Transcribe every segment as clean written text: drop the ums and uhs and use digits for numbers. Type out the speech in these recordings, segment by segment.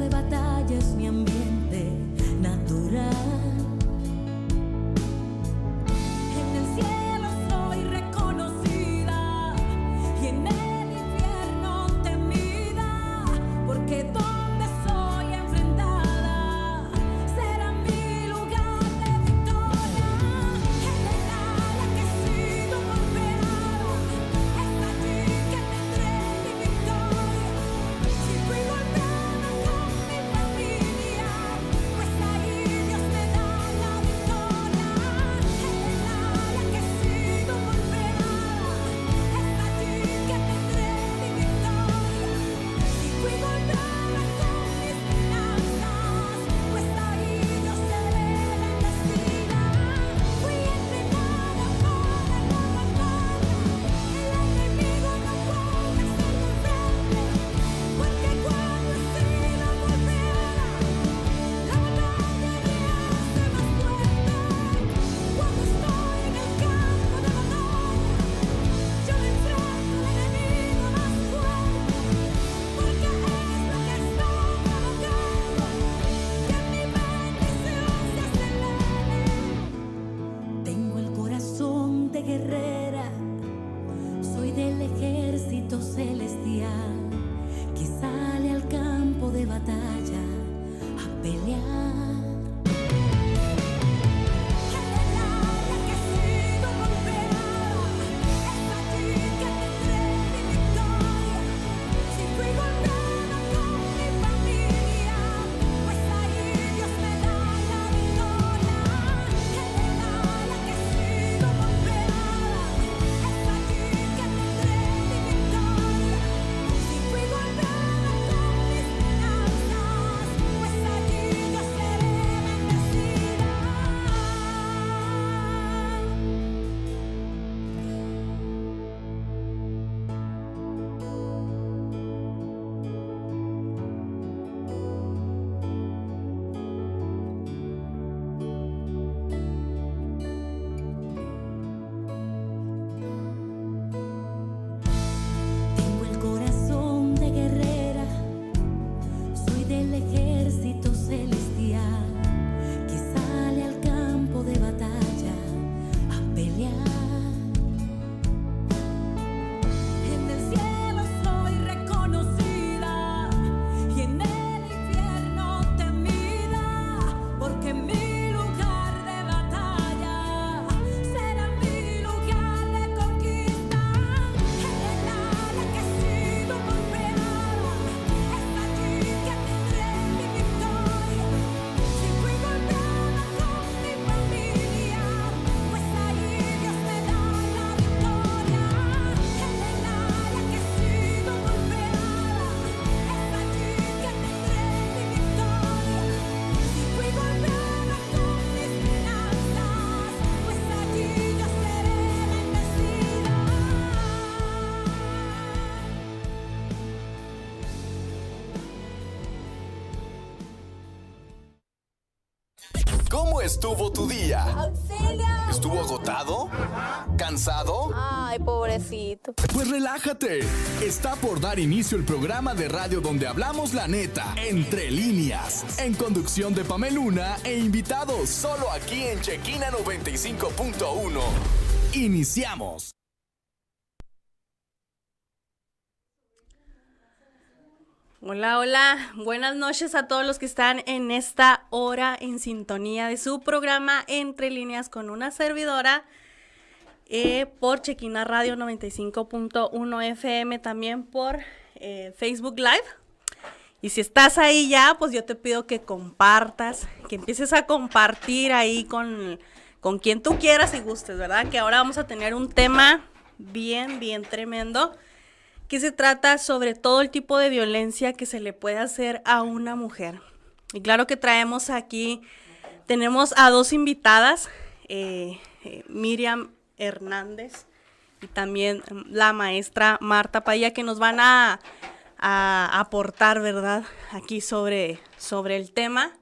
batalla es mi ambiente natural. En el cielo soy reconocida y en el infierno temida, porque donde soy enfrentada será mi lugar de victoria. En el área que he sido golpeada, es allí que tendré mi victoria. Si fui golpeada con mi familia, pues ahí Dios me da la victoria. En el área que he sido golpeada, es allí que tendré mi victoria. Si fui golpeada con mis finanzas, pues ahí yo seré bendecida. Fui entrenada para la batalla, el enemigo no puede hacerme frente, porque cuando he sido golpeada, la batalla me hace más fuerte. Cuando estoy en el campo de batalla, yo me enfrento al enemigo más fuerte, porque es lo que está provocando que mi bendición se acelere. Tengo el corazón de guerrera, soy del ejército celestial que sale al campo de batalla a pelear. En el área que he sido golpeada, es allí que tendré mi victoria. Si fui golpeada con mi familia, pues ahí Dios me da la victoria. En el área que he sido golpeada, es allí que tendré mi victoria. Si fui golpeada con mis finanzas, pues allí yo seré bendecida. Tengo el corazón de guerrera, soy del ejército celestial que sale al campo de batalla a pelear. En el cielo soy reconocida y en el infierno temida, porque mi lugar de batalla será mi lugar de conquista. En el área que he sido golpeada, es allí que tendré mi victoria. Si fui golpeada con mi familia, pues ahí Dios me da la victoria. En el área que he sido golpeada, es allí que tendré mi victoria. Si fui golpeada con mis finanzas, pues allí yo seré bendecida. ¿Cómo estuvo tu día? ¡Auxilio! ¿Estuvo agotado? ¿Cansado? Ay, pobrecito. Pues relájate. Está por dar inicio el programa de radio donde hablamos la neta, entre líneas, en conducción de Pameluna e invitados, solo aquí en Chequina 95.1. Iniciamos. Hola, hola, buenas noches a todos los que están en esta hora en sintonía de su programa Entre Líneas con una servidora por Chequina Radio 95.1 FM, también por Facebook Live. Y si estás ahí ya, pues yo te pido que compartas, que empieces a compartir ahí con quien tú quieras y gustes, ¿verdad? Que ahora vamos a tener un tema bien tremendo, que se trata sobre todo el tipo de violencia que se le puede hacer a una mujer. Y claro que traemos aquí, tenemos a dos invitadas, Miriam Hernández y también la maestra Marta Padilla, que nos van a aportar, ¿verdad?, aquí sobre el tema.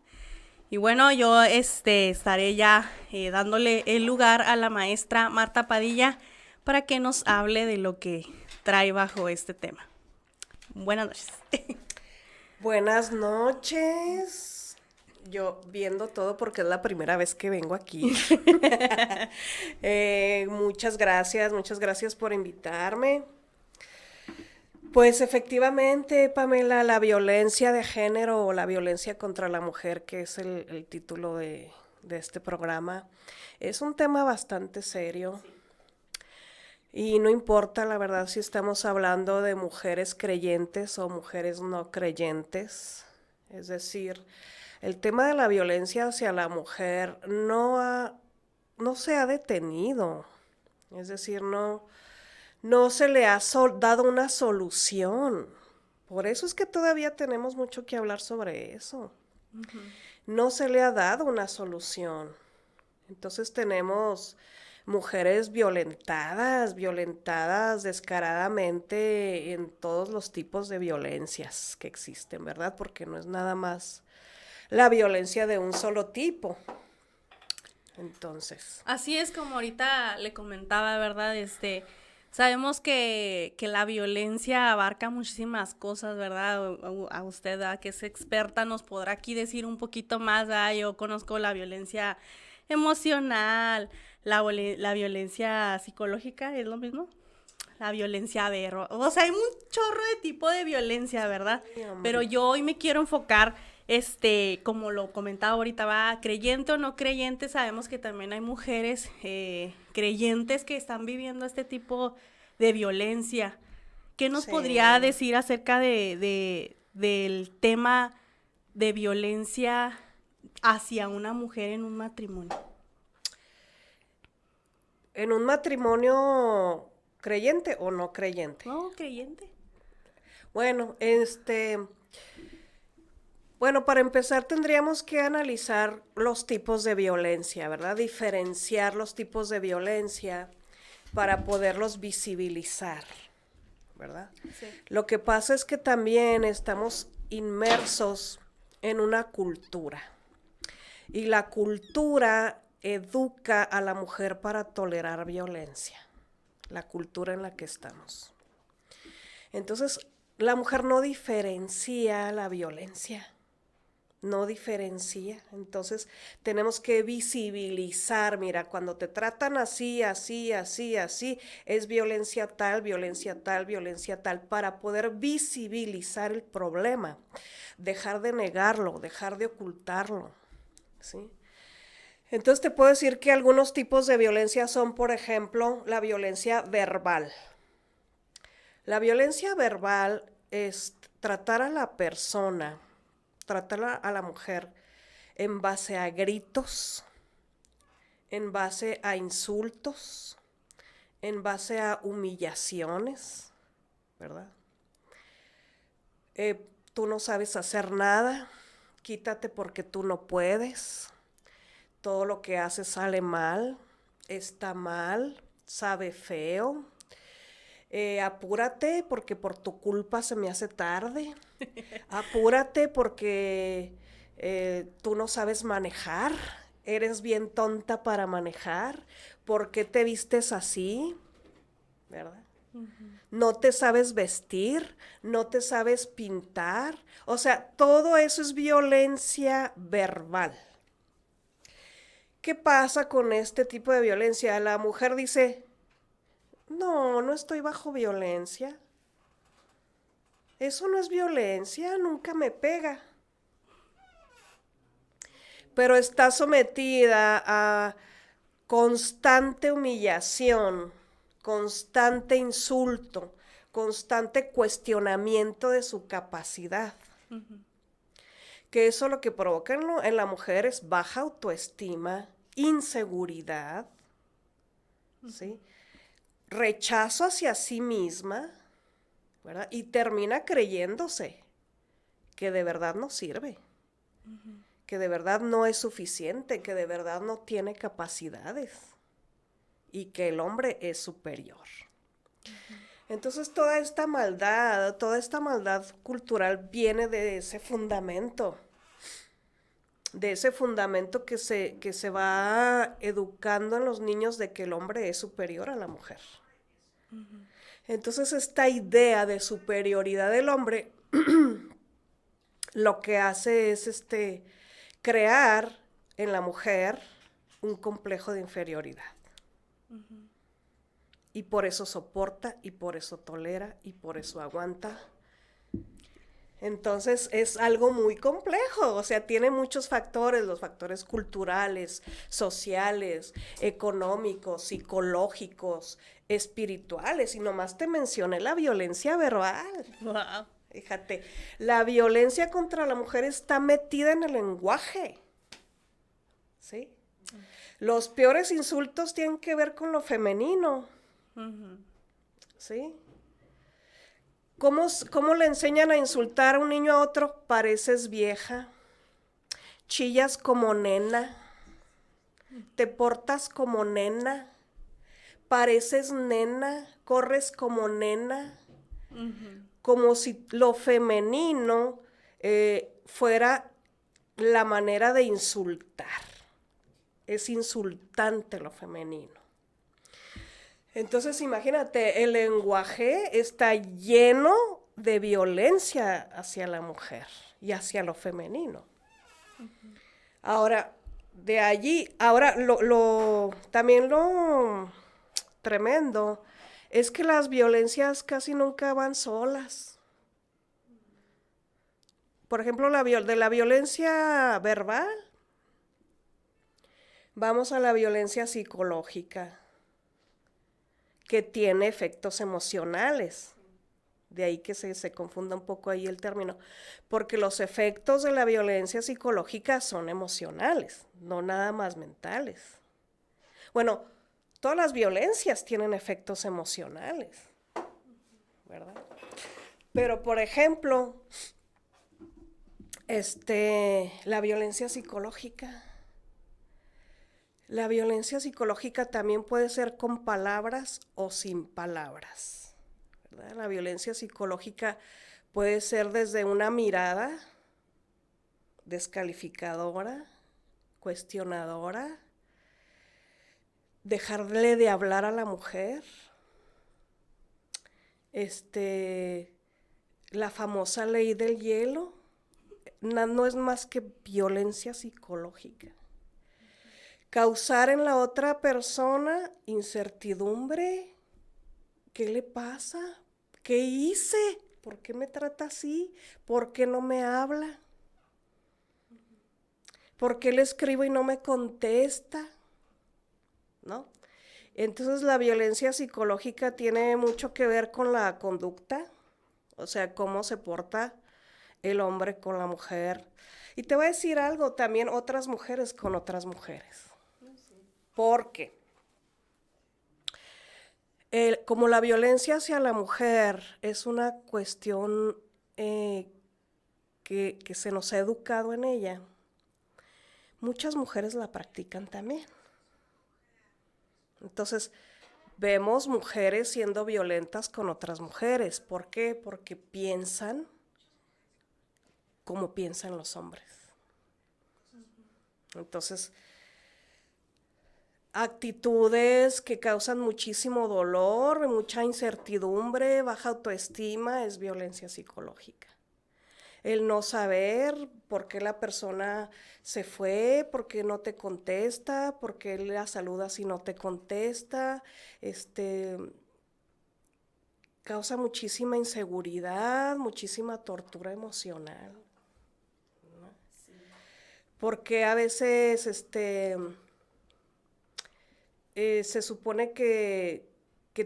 Y bueno, yo estaré ya dándole el lugar a la maestra Marta Padilla para que nos hable de lo que trae bajo este tema. Buenas noches. Buenas noches. Yo viendo todo porque es la primera vez que vengo aquí. Muchas gracias por invitarme. Pues efectivamente, Pamela, la violencia de género o la violencia contra la mujer, que es el título de este programa, es un tema bastante serio. Y no importa, la verdad, si estamos hablando de mujeres creyentes o mujeres no creyentes. Es decir, el tema de la violencia hacia la mujer no se ha detenido. Es decir, no se le ha dado una solución. Por eso es que todavía tenemos mucho que hablar sobre eso. No se le ha dado una solución. Entonces tenemos mujeres violentadas descaradamente en todos los tipos de violencias que existen, ¿verdad? Porque no es nada más la violencia de un solo tipo. Entonces. Así es como ahorita le comentaba, ¿verdad? Sabemos que la violencia abarca muchísimas cosas, ¿verdad? A usted, ¿verdad? Que es experta, nos podrá aquí decir un poquito más, ¿verdad? Yo conozco la violencia emocional, la violencia psicológica, ¿es lo mismo? La violencia verbal, o sea, hay un chorro de tipo de violencia, ¿verdad? Sí, hombre. Pero yo hoy me quiero enfocar, como lo comentaba ahorita, va, creyente o no creyente, sabemos que también hay mujeres creyentes que están viviendo este tipo de violencia. ¿Qué nos Sí. podría decir acerca del tema de violencia hacia una mujer en un matrimonio? ¿En un matrimonio creyente o no creyente? ¿No, creyente? Bueno, bueno, para empezar tendríamos que analizar los tipos de violencia, ¿verdad? Diferenciar los tipos de violencia para poderlos visibilizar, ¿verdad? Sí. Lo que pasa es que también estamos inmersos en una cultura. Y la cultura educa a la mujer para tolerar violencia, la cultura en la que estamos. Entonces, la mujer no diferencia la violencia, no diferencia. Entonces, tenemos que visibilizar, mira, cuando te tratan así, así, así, así, es violencia tal, violencia tal, violencia tal, para poder visibilizar el problema, dejar de negarlo, dejar de ocultarlo, ¿sí? Entonces te puedo decir que algunos tipos de violencia son, por ejemplo, la violencia verbal. La violencia verbal es tratar a la persona, tratar a la mujer en base a gritos, en base a insultos, en base a humillaciones, ¿verdad? Tú no sabes hacer nada, quítate porque tú no puedes. Todo lo que haces sale mal, está mal, sabe feo. Apúrate porque por tu culpa se me hace tarde. Apúrate porque tú no sabes manejar. Eres bien tonta para manejar. ¿Por qué te vistes así? ¿Verdad? No te sabes vestir, no te sabes pintar. O sea, todo eso es violencia verbal. ¿Qué pasa con este tipo de violencia? La mujer dice, no estoy bajo violencia. Eso no es violencia, nunca me pega. Pero está sometida a constante humillación, constante insulto, constante cuestionamiento de su capacidad. Que eso lo que provoca en la mujer es baja autoestima, inseguridad, ¿sí? Rechazo hacia sí misma, ¿verdad? Y termina creyéndose que de verdad no sirve, que de verdad no es suficiente, que de verdad no tiene capacidades y que el hombre es superior. Entonces toda esta maldad cultural viene de ese fundamento que se va educando en los niños de que el hombre es superior a la mujer. Entonces esta idea de superioridad del hombre lo que hace es crear en la mujer un complejo de inferioridad. Y por eso soporta, y por eso tolera, y por eso aguanta. Entonces es algo muy complejo, o sea, tiene muchos factores, los factores culturales, sociales, económicos, psicológicos, espirituales, y nomás te mencioné la violencia verbal. Wow. Fíjate, la violencia contra la mujer está metida en el lenguaje, ¿sí? Los peores insultos tienen que ver con lo femenino, ¿sí? ¿Cómo le enseñan a insultar a un niño a otro? Pareces vieja, chillas como nena, te portas como nena, pareces nena, corres como nena, como si lo femenino fuera la manera de insultar. Es insultante lo femenino. Entonces, imagínate, el lenguaje está lleno de violencia hacia la mujer y hacia lo femenino. Ahora, de allí, también lo tremendo es que las violencias casi nunca van solas. Por ejemplo, de la violencia verbal, vamos a la violencia psicológica, que tiene efectos emocionales. De ahí que se confunda un poco ahí el término. Porque los efectos de la violencia psicológica son emocionales, no nada más mentales. Bueno, todas las violencias tienen efectos emocionales, ¿verdad? Pero, por ejemplo, la violencia psicológica. La violencia psicológica también puede ser con palabras o sin palabras, ¿verdad? La violencia psicológica puede ser desde una mirada descalificadora, cuestionadora, dejarle de hablar a la mujer, la famosa ley del hielo, no es más que violencia psicológica. Causar en la otra persona incertidumbre. ¿Qué le pasa? ¿Qué hice? ¿Por qué me trata así? ¿Por qué no me habla? ¿Por qué le escribo y no me contesta? ¿No? Entonces la violencia psicológica tiene mucho que ver con la conducta, o sea, cómo se porta el hombre con la mujer. Y te voy a decir algo, también otras mujeres con otras mujeres. Porque como la violencia hacia la mujer es una cuestión que se nos ha educado en ella, muchas mujeres la practican también. Entonces, vemos mujeres siendo violentas con otras mujeres. ¿Por qué? Porque piensan como piensan los hombres. Entonces, actitudes que causan muchísimo dolor, mucha incertidumbre, baja autoestima, es violencia psicológica. El no saber por qué la persona se fue, por qué no te contesta, por qué la saludas y no te contesta, causa muchísima inseguridad, muchísima tortura emocional, ¿no? Sí. Porque a veces se supone que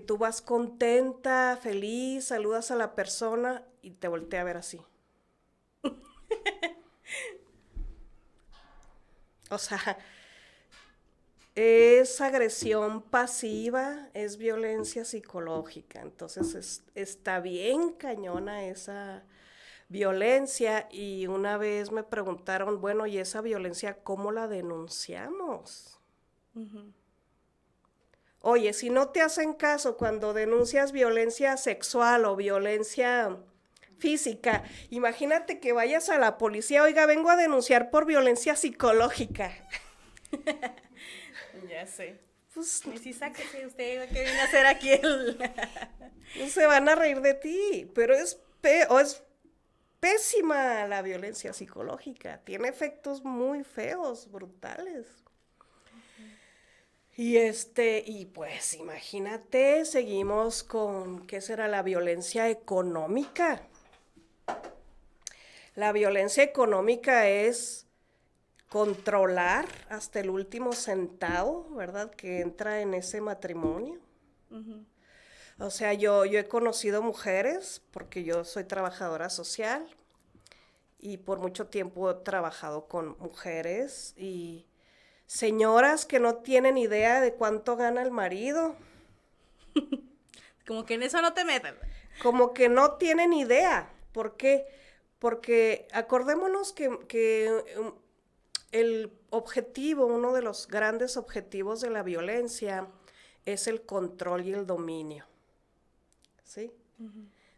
tú vas contenta, feliz, saludas a la persona y te voltea a ver así. O sea, es agresión pasiva, es violencia psicológica. Entonces está bien cañona esa violencia. Y una vez me preguntaron, bueno, ¿y esa violencia cómo la denunciamos? Oye, si no te hacen caso cuando denuncias violencia sexual o violencia física, imagínate que vayas a la policía, oiga, vengo a denunciar por violencia psicológica. Ya sé. Pues, Y si sáquese usted, ¿qué viene a hacer aquí? Se van a reír de ti, pero es pésima la violencia psicológica, tiene efectos muy feos, brutales. Y pues imagínate, seguimos con, ¿qué será la violencia económica? La violencia económica es controlar hasta el último centavo, ¿verdad? Que entra en ese matrimonio. O sea, yo he conocido mujeres, porque yo soy trabajadora social, y por mucho tiempo he trabajado con mujeres y señoras que no tienen idea de cuánto gana el marido. Como que en eso no te metas. Como que no tienen idea. ¿Por qué? Porque acordémonos que el objetivo, uno de los grandes objetivos de la violencia es el control y el dominio, ¿sí?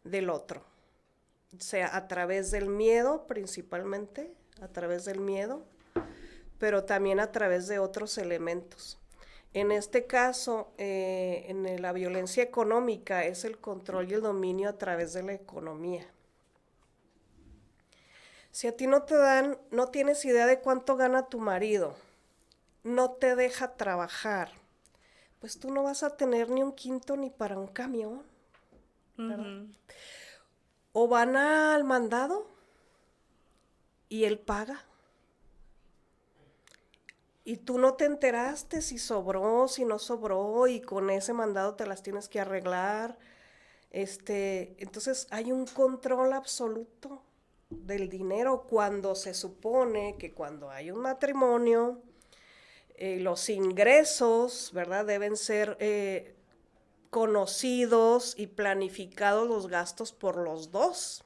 Del otro. O sea, a través del miedo principalmente, a través del miedo, pero también a través de otros elementos. En este caso, en la violencia económica es el control y el dominio a través de la economía. Si a ti no tienes idea de cuánto gana tu marido, no te deja trabajar, pues tú no vas a tener ni un quinto ni para un camión, ¿verdad? O van al mandado y él paga. Y tú no te enteraste si sobró, si no sobró, y con ese mandado te las tienes que arreglar. Entonces hay un control absoluto del dinero cuando se supone que cuando hay un matrimonio, los ingresos, ¿verdad? Deben ser conocidos y planificados los gastos por los dos.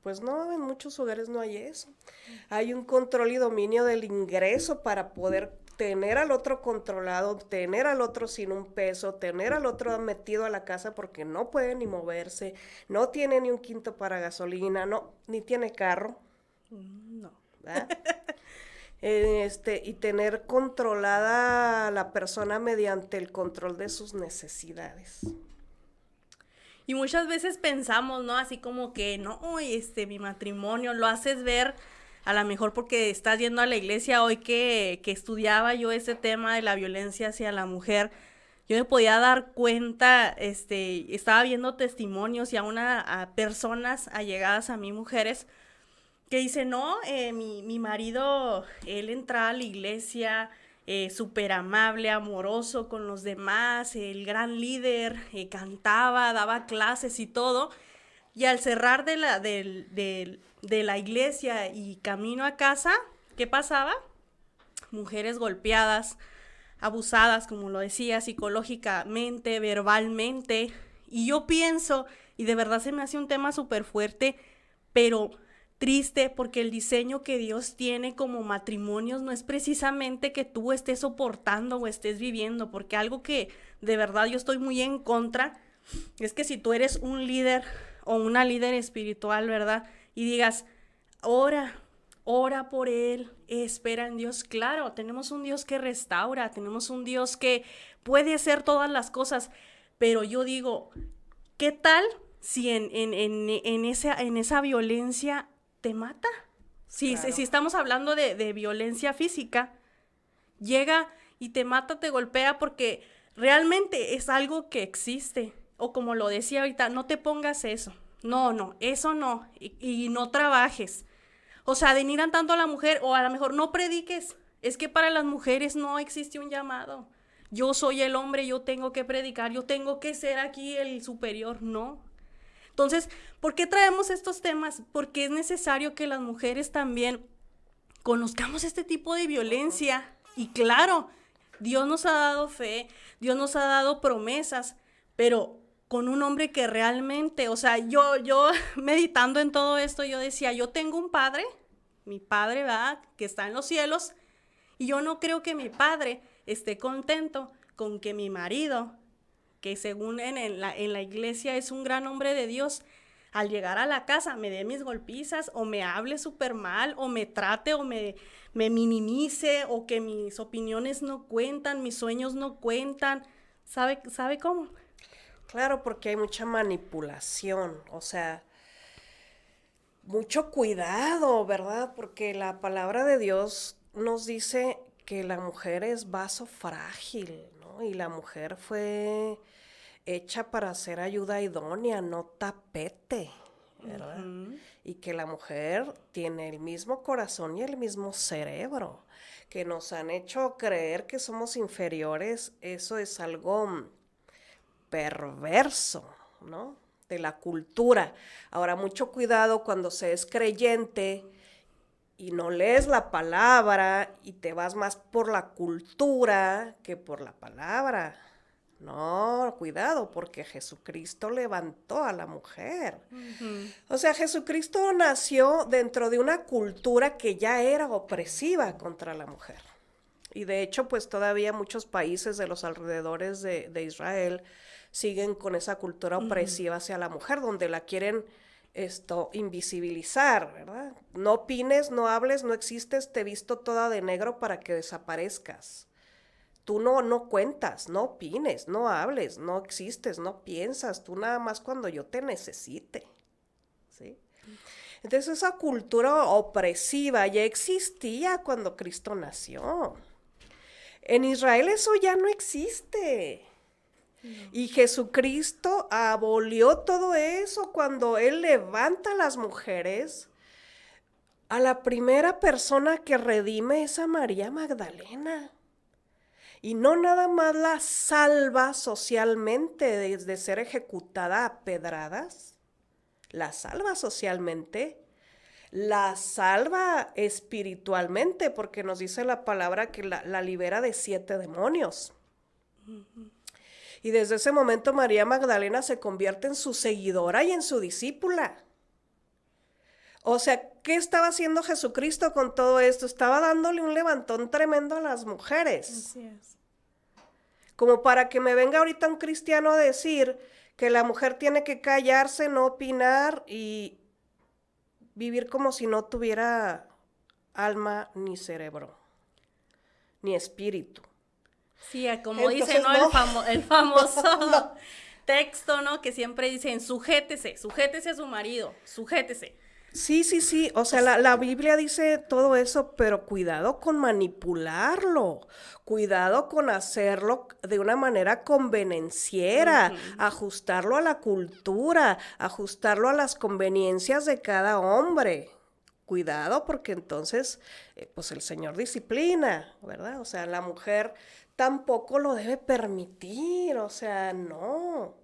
Pues no, en muchos hogares no hay eso. Hay un control y dominio del ingreso para poder tener al otro controlado, tener al otro sin un peso, tener al otro metido a la casa porque no puede ni moverse, no tiene ni un quinto para gasolina, no, ni tiene carro. No. ¿Verdad? Y tener controlada a la persona mediante el control de sus necesidades. Y muchas veces pensamos, ¿no? Así como que, no, mi matrimonio, lo haces ver, a lo mejor porque estás yendo a la iglesia. Hoy que estudiaba yo ese tema de la violencia hacia la mujer, yo me podía dar cuenta, estaba viendo testimonios y a personas allegadas a mí, mujeres, que dicen, no, mi marido, él entraba a la iglesia, súper amable, amoroso con los demás, el gran líder, cantaba, daba clases y todo, y al cerrar de la iglesia y camino a casa, ¿qué pasaba? Mujeres golpeadas, abusadas, como lo decía, psicológicamente, verbalmente, y yo pienso, y de verdad se me hace un tema súper fuerte, pero triste, porque el diseño que Dios tiene como matrimonios no es precisamente que tú estés soportando o estés viviendo, porque algo que de verdad yo estoy muy en contra es que si tú eres un líder o una líder espiritual, ¿verdad? Y digas, ora por él, espera en Dios. Claro, tenemos un Dios que restaura, tenemos un Dios que puede hacer todas las cosas, pero yo digo, ¿qué tal si en esa violencia te mata? Claro. Si estamos hablando de violencia física, llega y te mata, te golpea porque realmente es algo que existe. O como lo decía ahorita, no te pongas eso. No, eso no. Y no trabajes. O sea, denigran tanto a la mujer, o a lo mejor no prediques. Es que para las mujeres no existe un llamado. Yo soy el hombre, yo tengo que predicar, yo tengo que ser aquí el superior. No. Entonces, ¿por qué traemos estos temas? Porque es necesario que las mujeres también conozcamos este tipo de violencia. Y claro, Dios nos ha dado fe, Dios nos ha dado promesas, pero con un hombre que realmente, o sea, yo meditando en todo esto, yo decía, yo tengo un padre, mi padre, ¿verdad?, que está en los cielos, y yo no creo que mi padre esté contento con que mi marido, que según en la iglesia es un gran hombre de Dios, al llegar a la casa me dé mis golpizas, o me hable súper mal, o me trate, o me minimice, o que mis opiniones no cuentan, mis sueños no cuentan. ¿Sabe cómo? Claro, porque hay mucha manipulación, o sea, mucho cuidado, ¿verdad? Porque la palabra de Dios nos dice que la mujer es vaso frágil, ¿no? Y la mujer fue hecha para ser ayuda idónea, no tapete, ¿verdad? Y que la mujer tiene el mismo corazón y el mismo cerebro, que nos han hecho creer que somos inferiores. Eso es algo perverso, ¿no? De la cultura. Ahora, mucho cuidado cuando se es creyente y no lees la palabra y te vas más por la cultura que por la palabra. No, cuidado, porque Jesucristo levantó a la mujer. O sea, Jesucristo nació dentro de una cultura que ya era opresiva contra la mujer. Y de hecho, pues todavía muchos países de los alrededores de Israel siguen con esa cultura opresiva hacia la mujer, donde la quieren invisibilizar, ¿verdad? No opines, no hables, no existes, te visto toda de negro para que desaparezcas. Tú no cuentas, no opines, no hables, no existes, no piensas, tú nada más cuando yo te necesite, ¿sí? Entonces esa cultura opresiva ya existía cuando Cristo nació. En Israel eso ya no existe. Y Jesucristo abolió todo eso cuando Él levanta a las mujeres. A la primera persona que redime es a María Magdalena. Y no nada más la salva socialmente de ser ejecutada a pedradas, la salva socialmente, la salva espiritualmente, porque nos dice la palabra que la libera de 7 demonios. Y desde ese momento María Magdalena se convierte en su seguidora y en su discípula. O sea, ¿qué estaba haciendo Jesucristo con todo esto? Estaba dándole un levantón tremendo a las mujeres. Así es. Como para que me venga ahorita un cristiano a decir que la mujer tiene que callarse, no opinar y vivir como si no tuviera alma ni cerebro, ni espíritu. Sí, como Entonces, dice, ¿no? no. El famoso texto, ¿no? Que siempre dicen, sujétese a su marido, sujétese. Sí. O sea, la Biblia dice todo eso, pero cuidado con manipularlo, cuidado con hacerlo de una manera convenenciera, ajustarlo a la cultura, ajustarlo a las conveniencias de cada hombre. Cuidado, porque entonces, pues el Señor disciplina, ¿verdad? O sea, la mujer tampoco lo debe permitir, o sea, no,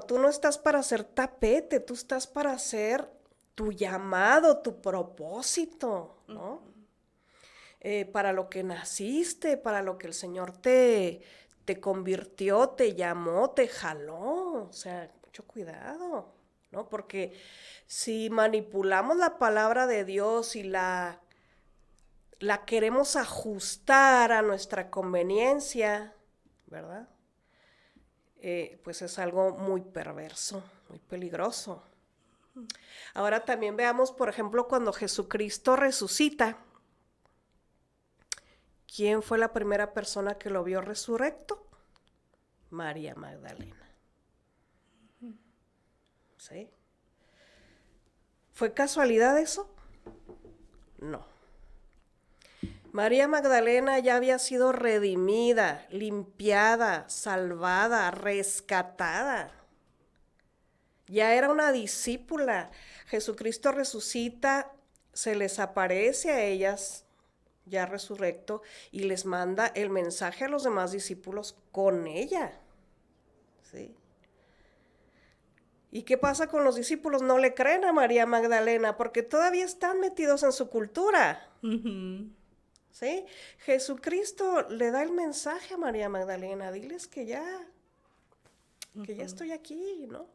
tú no estás para hacer tapete, tú estás para hacer tu llamado, tu propósito, ¿no? Para lo que naciste, para lo que el Señor te convirtió, te llamó, te jaló, o sea, mucho cuidado, ¿no? Porque si manipulamos la palabra de Dios y la queremos ajustar a nuestra conveniencia, ¿verdad? Pues es algo muy perverso, muy peligroso. Ahora también veamos, por ejemplo, cuando Jesucristo resucita, ¿quién fue la primera persona que lo vio resurrecto? María Magdalena. ¿Sí? ¿Fue casualidad eso? No. María Magdalena ya había sido redimida, limpiada, salvada, rescatada. Ya era una discípula. Jesucristo resucita, se les aparece a ellas, ya resurrecto, y les manda el mensaje a los demás discípulos con ella. ¿Sí? ¿Y qué pasa con los discípulos? No le creen a María Magdalena porque todavía están metidos en su cultura. ¿Sí? Jesucristo le da el mensaje a María Magdalena, diles que ya estoy aquí, ¿no?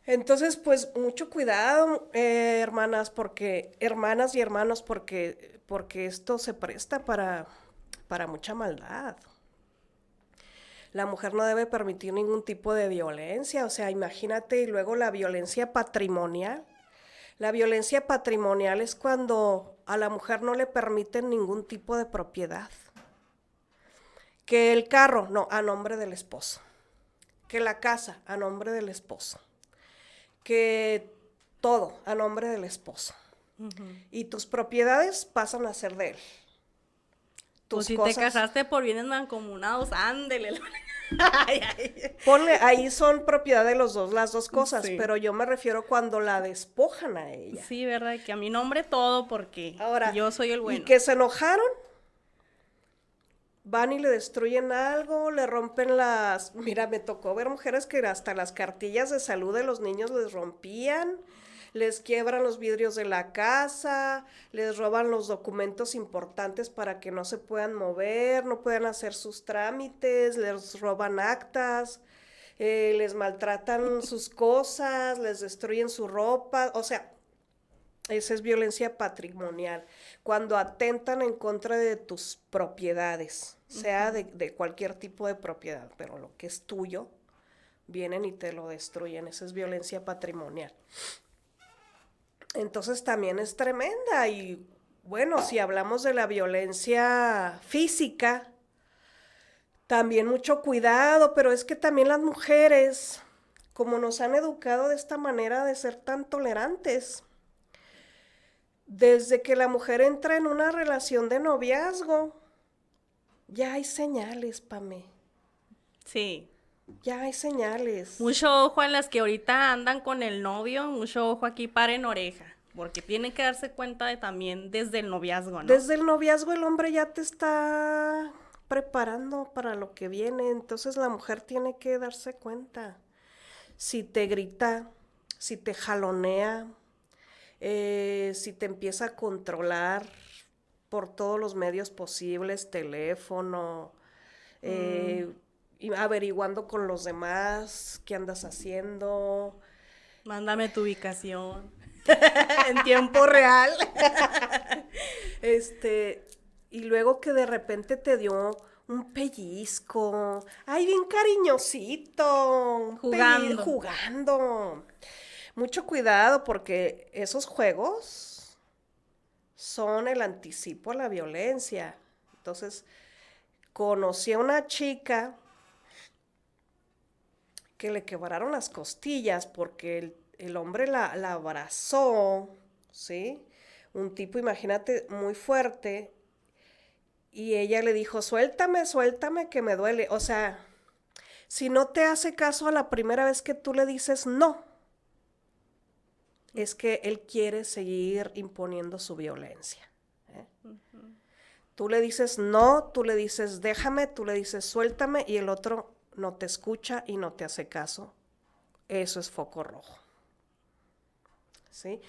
Entonces, pues, mucho cuidado, hermanas y hermanos, porque esto se presta para mucha maldad. La mujer no debe permitir ningún tipo de violencia, o sea, imagínate, y luego la violencia patrimonial. La violencia patrimonial es cuando a la mujer no le permiten ningún tipo de propiedad. Que el carro, no, a nombre del esposo. Que la casa, a nombre del esposo. Que todo a nombre del esposo. Y tus propiedades pasan a ser de él. Pues si te casaste por bienes mancomunados, ándele. Ay, ay. Ponle, ahí son propiedad de los dos, las dos cosas, Sí. pero yo me refiero cuando la despojan a ella. Sí, ¿verdad? Que a mi nombre todo porque Ahora, yo soy el bueno. y que se enojaron, van y le destruyen algo, le rompen las... Mira, me tocó ver mujeres que hasta las cartillas de salud de los niños les rompían, les quiebran los vidrios de la casa, les roban los documentos importantes para que no se puedan mover, no puedan hacer sus trámites, les roban actas, les maltratan sus cosas, les destruyen su ropa, o sea, esa es violencia patrimonial, cuando atentan en contra de tus propiedades, sea de cualquier tipo de propiedad, pero lo que es tuyo, vienen y te lo destruyen, esa es violencia patrimonial. Entonces también es tremenda y bueno, si hablamos de la violencia física, también mucho cuidado, pero es que también las mujeres, como nos han educado de esta manera de ser tan tolerantes, desde que la mujer entra en una relación de noviazgo, ya hay señales, Pame, Sí. ya hay señales. Mucho ojo a las que ahorita andan con el novio, mucho ojo aquí, paren oreja, porque tienen que darse cuenta de también desde el noviazgo, ¿no? Desde el noviazgo el hombre ya te está preparando para lo que viene, entonces la mujer tiene que darse cuenta. Si te grita, si te jalonea, si te empieza a controlar por todos los medios posibles, teléfono, y averiguando con los demás qué andas haciendo. Mándame tu ubicación en tiempo real. Y luego que de repente te dio un pellizco, ay, bien cariñosito, Jugando. jugando. Mucho cuidado porque esos juegos son el anticipo a la violencia. Entonces, conocí a una chica que le quebraron las costillas porque el hombre la abrazó, ¿sí? Un tipo, imagínate, muy fuerte, y ella le dijo, suéltame, suéltame, que me duele. O sea, si no te hace caso a la primera vez que tú le dices no, es que él quiere seguir imponiendo su violencia. Tú le dices no, tú le dices déjame, tú le dices suéltame, y el otro no te escucha y no te hace caso. Eso es foco rojo. ¿Sí?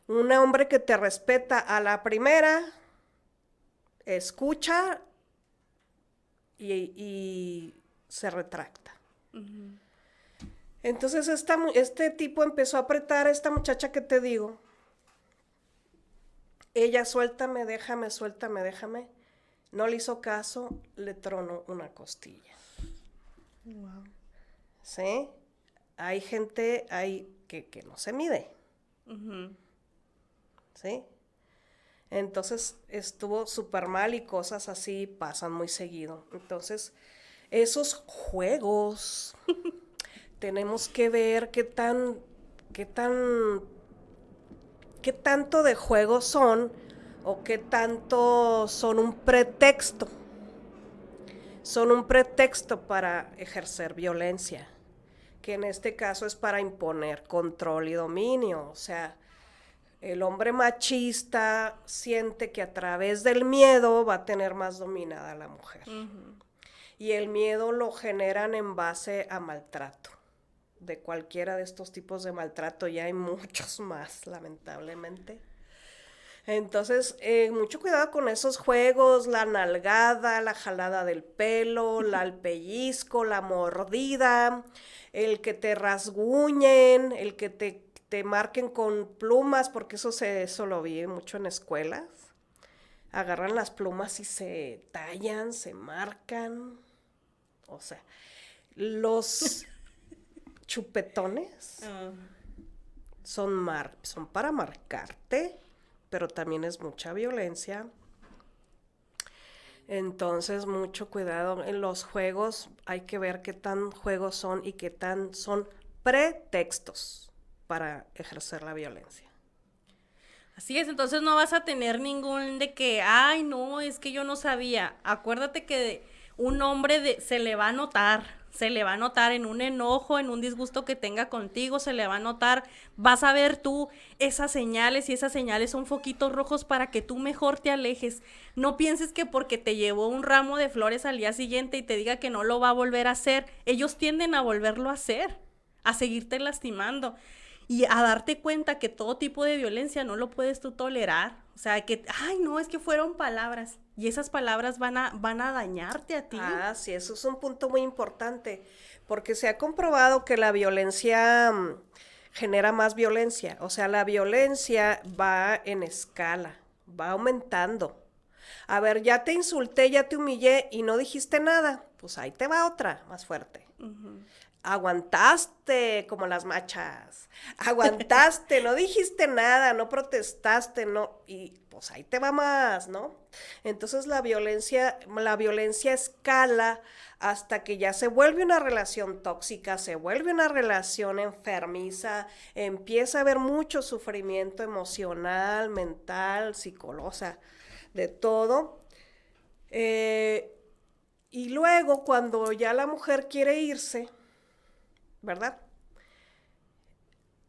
Un hombre que te respeta a la primera, escucha y se retracta. Entonces este tipo empezó a apretar a esta muchacha que te digo. Ella, suéltame, déjame, suéltame, déjame. No le hizo caso, le tronó una costilla. Wow. ¿Sí? Hay gente que no se mide. ¿Sí? Entonces estuvo súper mal y cosas así pasan muy seguido. Entonces, esos juegos tenemos que ver qué tanto de juego son o qué tanto son un pretexto. Son un pretexto para ejercer violencia, que en este caso es para imponer control y dominio. O sea, el hombre machista siente que a través del miedo va a tener más dominada a la mujer. Y el miedo lo generan en base a maltrato. De cualquiera de estos tipos de maltrato, ya hay muchos más, lamentablemente. Entonces, mucho cuidado con esos juegos, la nalgada, la jalada del pelo, el pellizco, la mordida, el que te rasguñen, el que te marquen con plumas, porque eso lo vi mucho en escuelas. Agarran las plumas y se tallan, se marcan. O sea, los chupetones son para marcarte, pero también es mucha violencia. Entonces, mucho cuidado en los juegos. Hay que ver qué tan juegos son y qué tan son pretextos. para ejercer la violencia. Así es, entonces no vas a tener ningún de que, ay, no, es que yo no sabía. Acuérdate que un hombre se le va a notar en un enojo, en un disgusto que tenga contigo, se le va a notar, vas a ver tú esas señales y esas señales son foquitos rojos para que tú mejor te alejes. No pienses que porque te llevó un ramo de flores al día siguiente y te diga que no lo va a volver a hacer, ellos tienden a volverlo a hacer, a seguirte lastimando. Y a darte cuenta que todo tipo de violencia no lo puedes tú tolerar. O sea, que, ay, no, es que fueron palabras. Y esas palabras van a dañarte a ti. Ah, sí, eso es un punto muy importante. Porque se ha comprobado que la violencia genera más violencia. O sea, la violencia va en escala, va aumentando. A ver, ya te insulté, ya te humillé y no dijiste nada. Pues ahí te va otra, más fuerte. Uh-huh. Aguantaste como las machas, aguantaste, no dijiste nada, no protestaste, no, y pues ahí te va más, ¿no? Entonces la violencia escala hasta que ya se vuelve una relación tóxica, se vuelve una relación enfermiza, empieza a haber mucho sufrimiento emocional, mental, psicológico, de todo. Y luego cuando ya la mujer quiere irse, ¿verdad?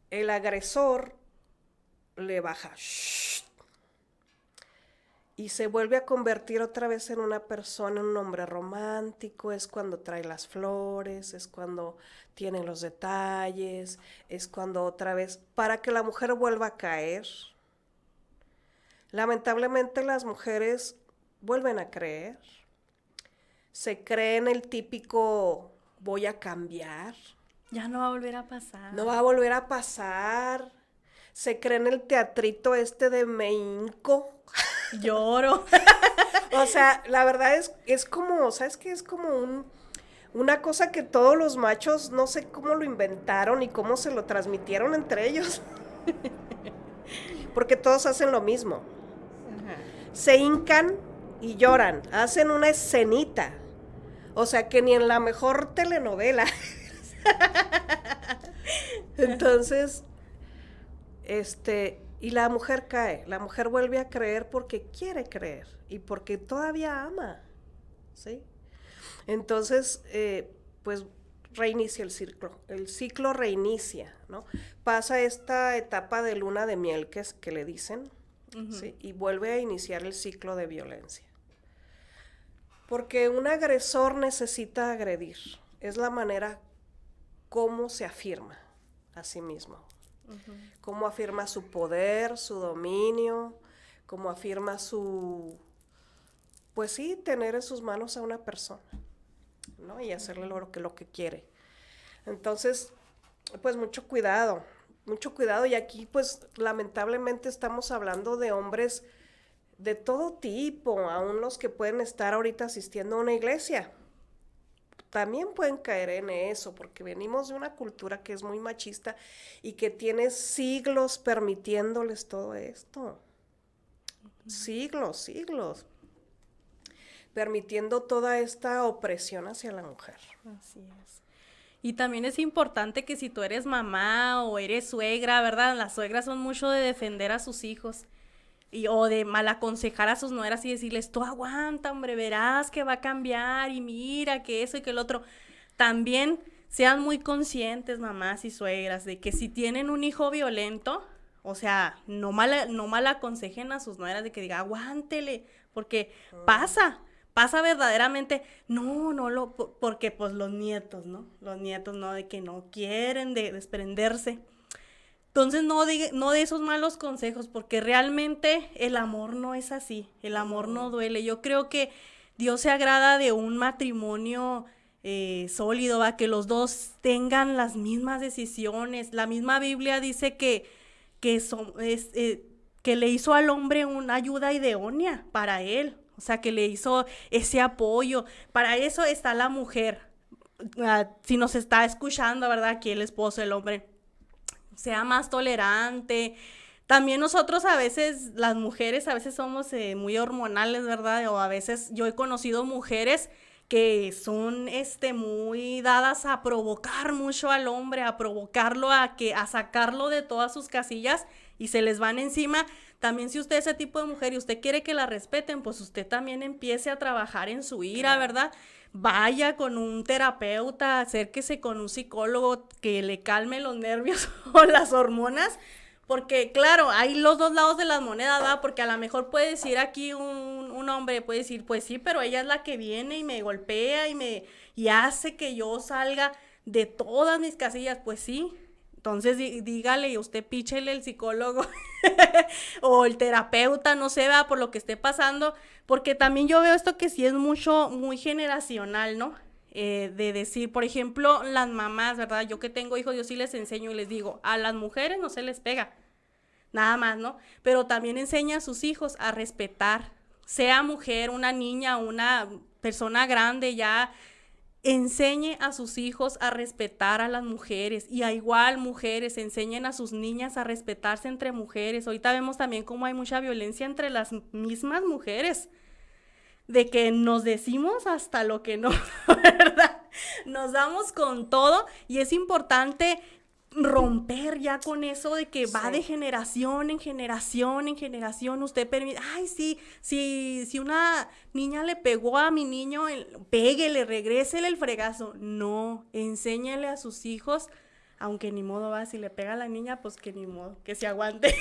El agresor le baja y se vuelve a convertir otra vez en una persona, en un hombre romántico. Es cuando trae las flores, es cuando tiene los detalles, es cuando otra vez, para que la mujer vuelva a caer. Lamentablemente las mujeres vuelven a creer, se creen el típico voy a cambiar. Ya no va a volver a pasar. No va a volver a pasar. Se cree en el teatrito de me hinco. Lloro. O sea, la verdad es como, ¿sabes qué? Es como una cosa que todos los machos, no sé cómo lo inventaron y cómo se lo transmitieron entre ellos. Porque todos hacen lo mismo. Ajá. Se hincan y lloran. Hacen una escenita. O sea, que ni en la mejor telenovela. Entonces, y la mujer cae, la mujer vuelve a creer porque quiere creer y porque todavía ama, ¿sí? Entonces, pues reinicia el ciclo reinicia, ¿no? Pasa esta etapa de luna de miel que le dicen, uh-huh. ¿Sí? Y vuelve a iniciar el ciclo de violencia. Porque un agresor necesita agredir, es la manera cómo se afirma a sí mismo, uh-huh. Cómo afirma su poder, su dominio, cómo afirma pues sí, tener en sus manos a una persona, ¿no? Y hacerle lo que quiere. Entonces, pues mucho cuidado, y aquí pues lamentablemente estamos hablando de hombres de todo tipo, aún los que pueden estar ahorita asistiendo a una iglesia. También pueden caer en eso, porque venimos de una cultura que es muy machista y que tiene siglos permitiéndoles todo esto. Uh-huh. Siglos. Permitiendo toda esta opresión hacia la mujer. Así es. Y también es importante que si tú eres mamá o eres suegra, ¿verdad? Las suegras son mucho de defender a sus hijos. O de mal aconsejar a sus nueras y decirles, tú aguanta, hombre, verás que va a cambiar y mira que eso y que el otro. También sean muy conscientes, mamás y suegras, de que si tienen un hijo violento, o sea, no mal aconsejen a sus nueras de que diga, aguántele, porque pasa verdaderamente, porque pues los nietos, ¿no? De que no quieren desprenderse. Entonces no de esos malos consejos, porque realmente el amor no es así, el amor no duele. Yo creo que Dios se agrada de un matrimonio sólido, ¿va? Que los dos tengan las mismas decisiones. La misma Biblia dice que le hizo al hombre una ayuda idónea para él, o sea, que le hizo ese apoyo. Para eso está la mujer. Si nos está escuchando, ¿verdad? Aquí el esposo, el hombre, sea más tolerante. También nosotros a veces, las mujeres, a veces somos muy hormonales, ¿verdad? O a veces yo he conocido mujeres que son muy dadas a provocar mucho al hombre, a provocarlo, a sacarlo de todas sus casillas y se les van encima. También si usted es ese tipo de mujer y usted quiere que la respeten, pues usted también empiece a trabajar en su ira, ¿verdad? Vaya con un terapeuta, acérquese con un psicólogo que le calme los nervios o las hormonas, porque claro, hay los dos lados de las monedas, ¿verdad? Porque a lo mejor puede decir aquí un hombre, puede decir, pues sí, pero ella es la que viene y me golpea y hace que yo salga de todas mis casillas, pues sí. Entonces dígale y usted píchele el psicólogo o el terapeuta, no sé, va por lo que esté pasando, porque también yo veo esto que sí es muy generacional, ¿no? De decir, por ejemplo, las mamás, ¿verdad? Yo que tengo hijos, yo sí les enseño y les digo, a las mujeres no se les pega, nada más, ¿no? Pero también enseña a sus hijos a respetar, sea mujer, una niña, una persona grande ya. Enseñe a sus hijos a respetar a las mujeres y a igual mujeres, enseñen a sus niñas a respetarse entre mujeres. Ahorita vemos también cómo hay mucha violencia entre las mismas mujeres, de que nos decimos hasta lo que no, ¿verdad? Nos damos con todo y es importante romper ya con eso de que va de generación en generación en generación. Usted permite, ay, sí, si una niña le pegó a mi niño, péguele, regrésele el fregazo. No, enséñale a sus hijos, aunque ni modo va, si le pega a la niña, pues que ni modo, que se aguante.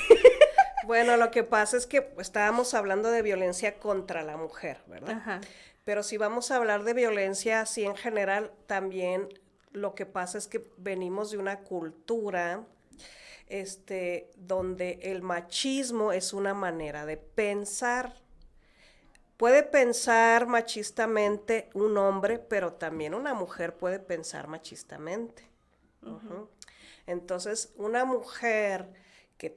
Bueno, lo que pasa es que estábamos hablando de violencia contra la mujer, ¿verdad? Ajá. Pero si vamos a hablar de violencia así en general, también lo que pasa es que venimos de una cultura donde el machismo es una manera de pensar. Puede pensar machistamente un hombre, pero también una mujer puede pensar machistamente. Uh-huh. Entonces, una mujer que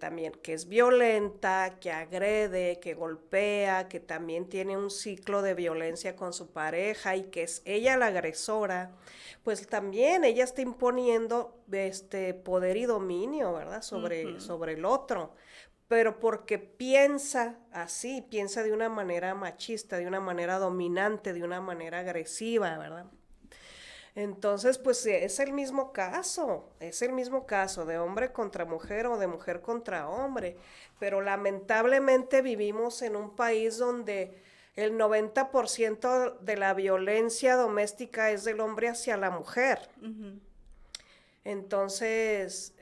es violenta, que agrede, que golpea, que también tiene un ciclo de violencia con su pareja y que es ella la agresora, pues también ella está imponiendo poder y dominio, ¿verdad? Sobre el otro, pero porque piensa así, piensa de una manera machista, de una manera dominante, de una manera agresiva, ¿verdad? Entonces, pues es el mismo caso de hombre contra mujer o de mujer contra hombre, pero lamentablemente vivimos en un país donde el 90% de la violencia doméstica es del hombre hacia la mujer. Uh-huh. Entonces,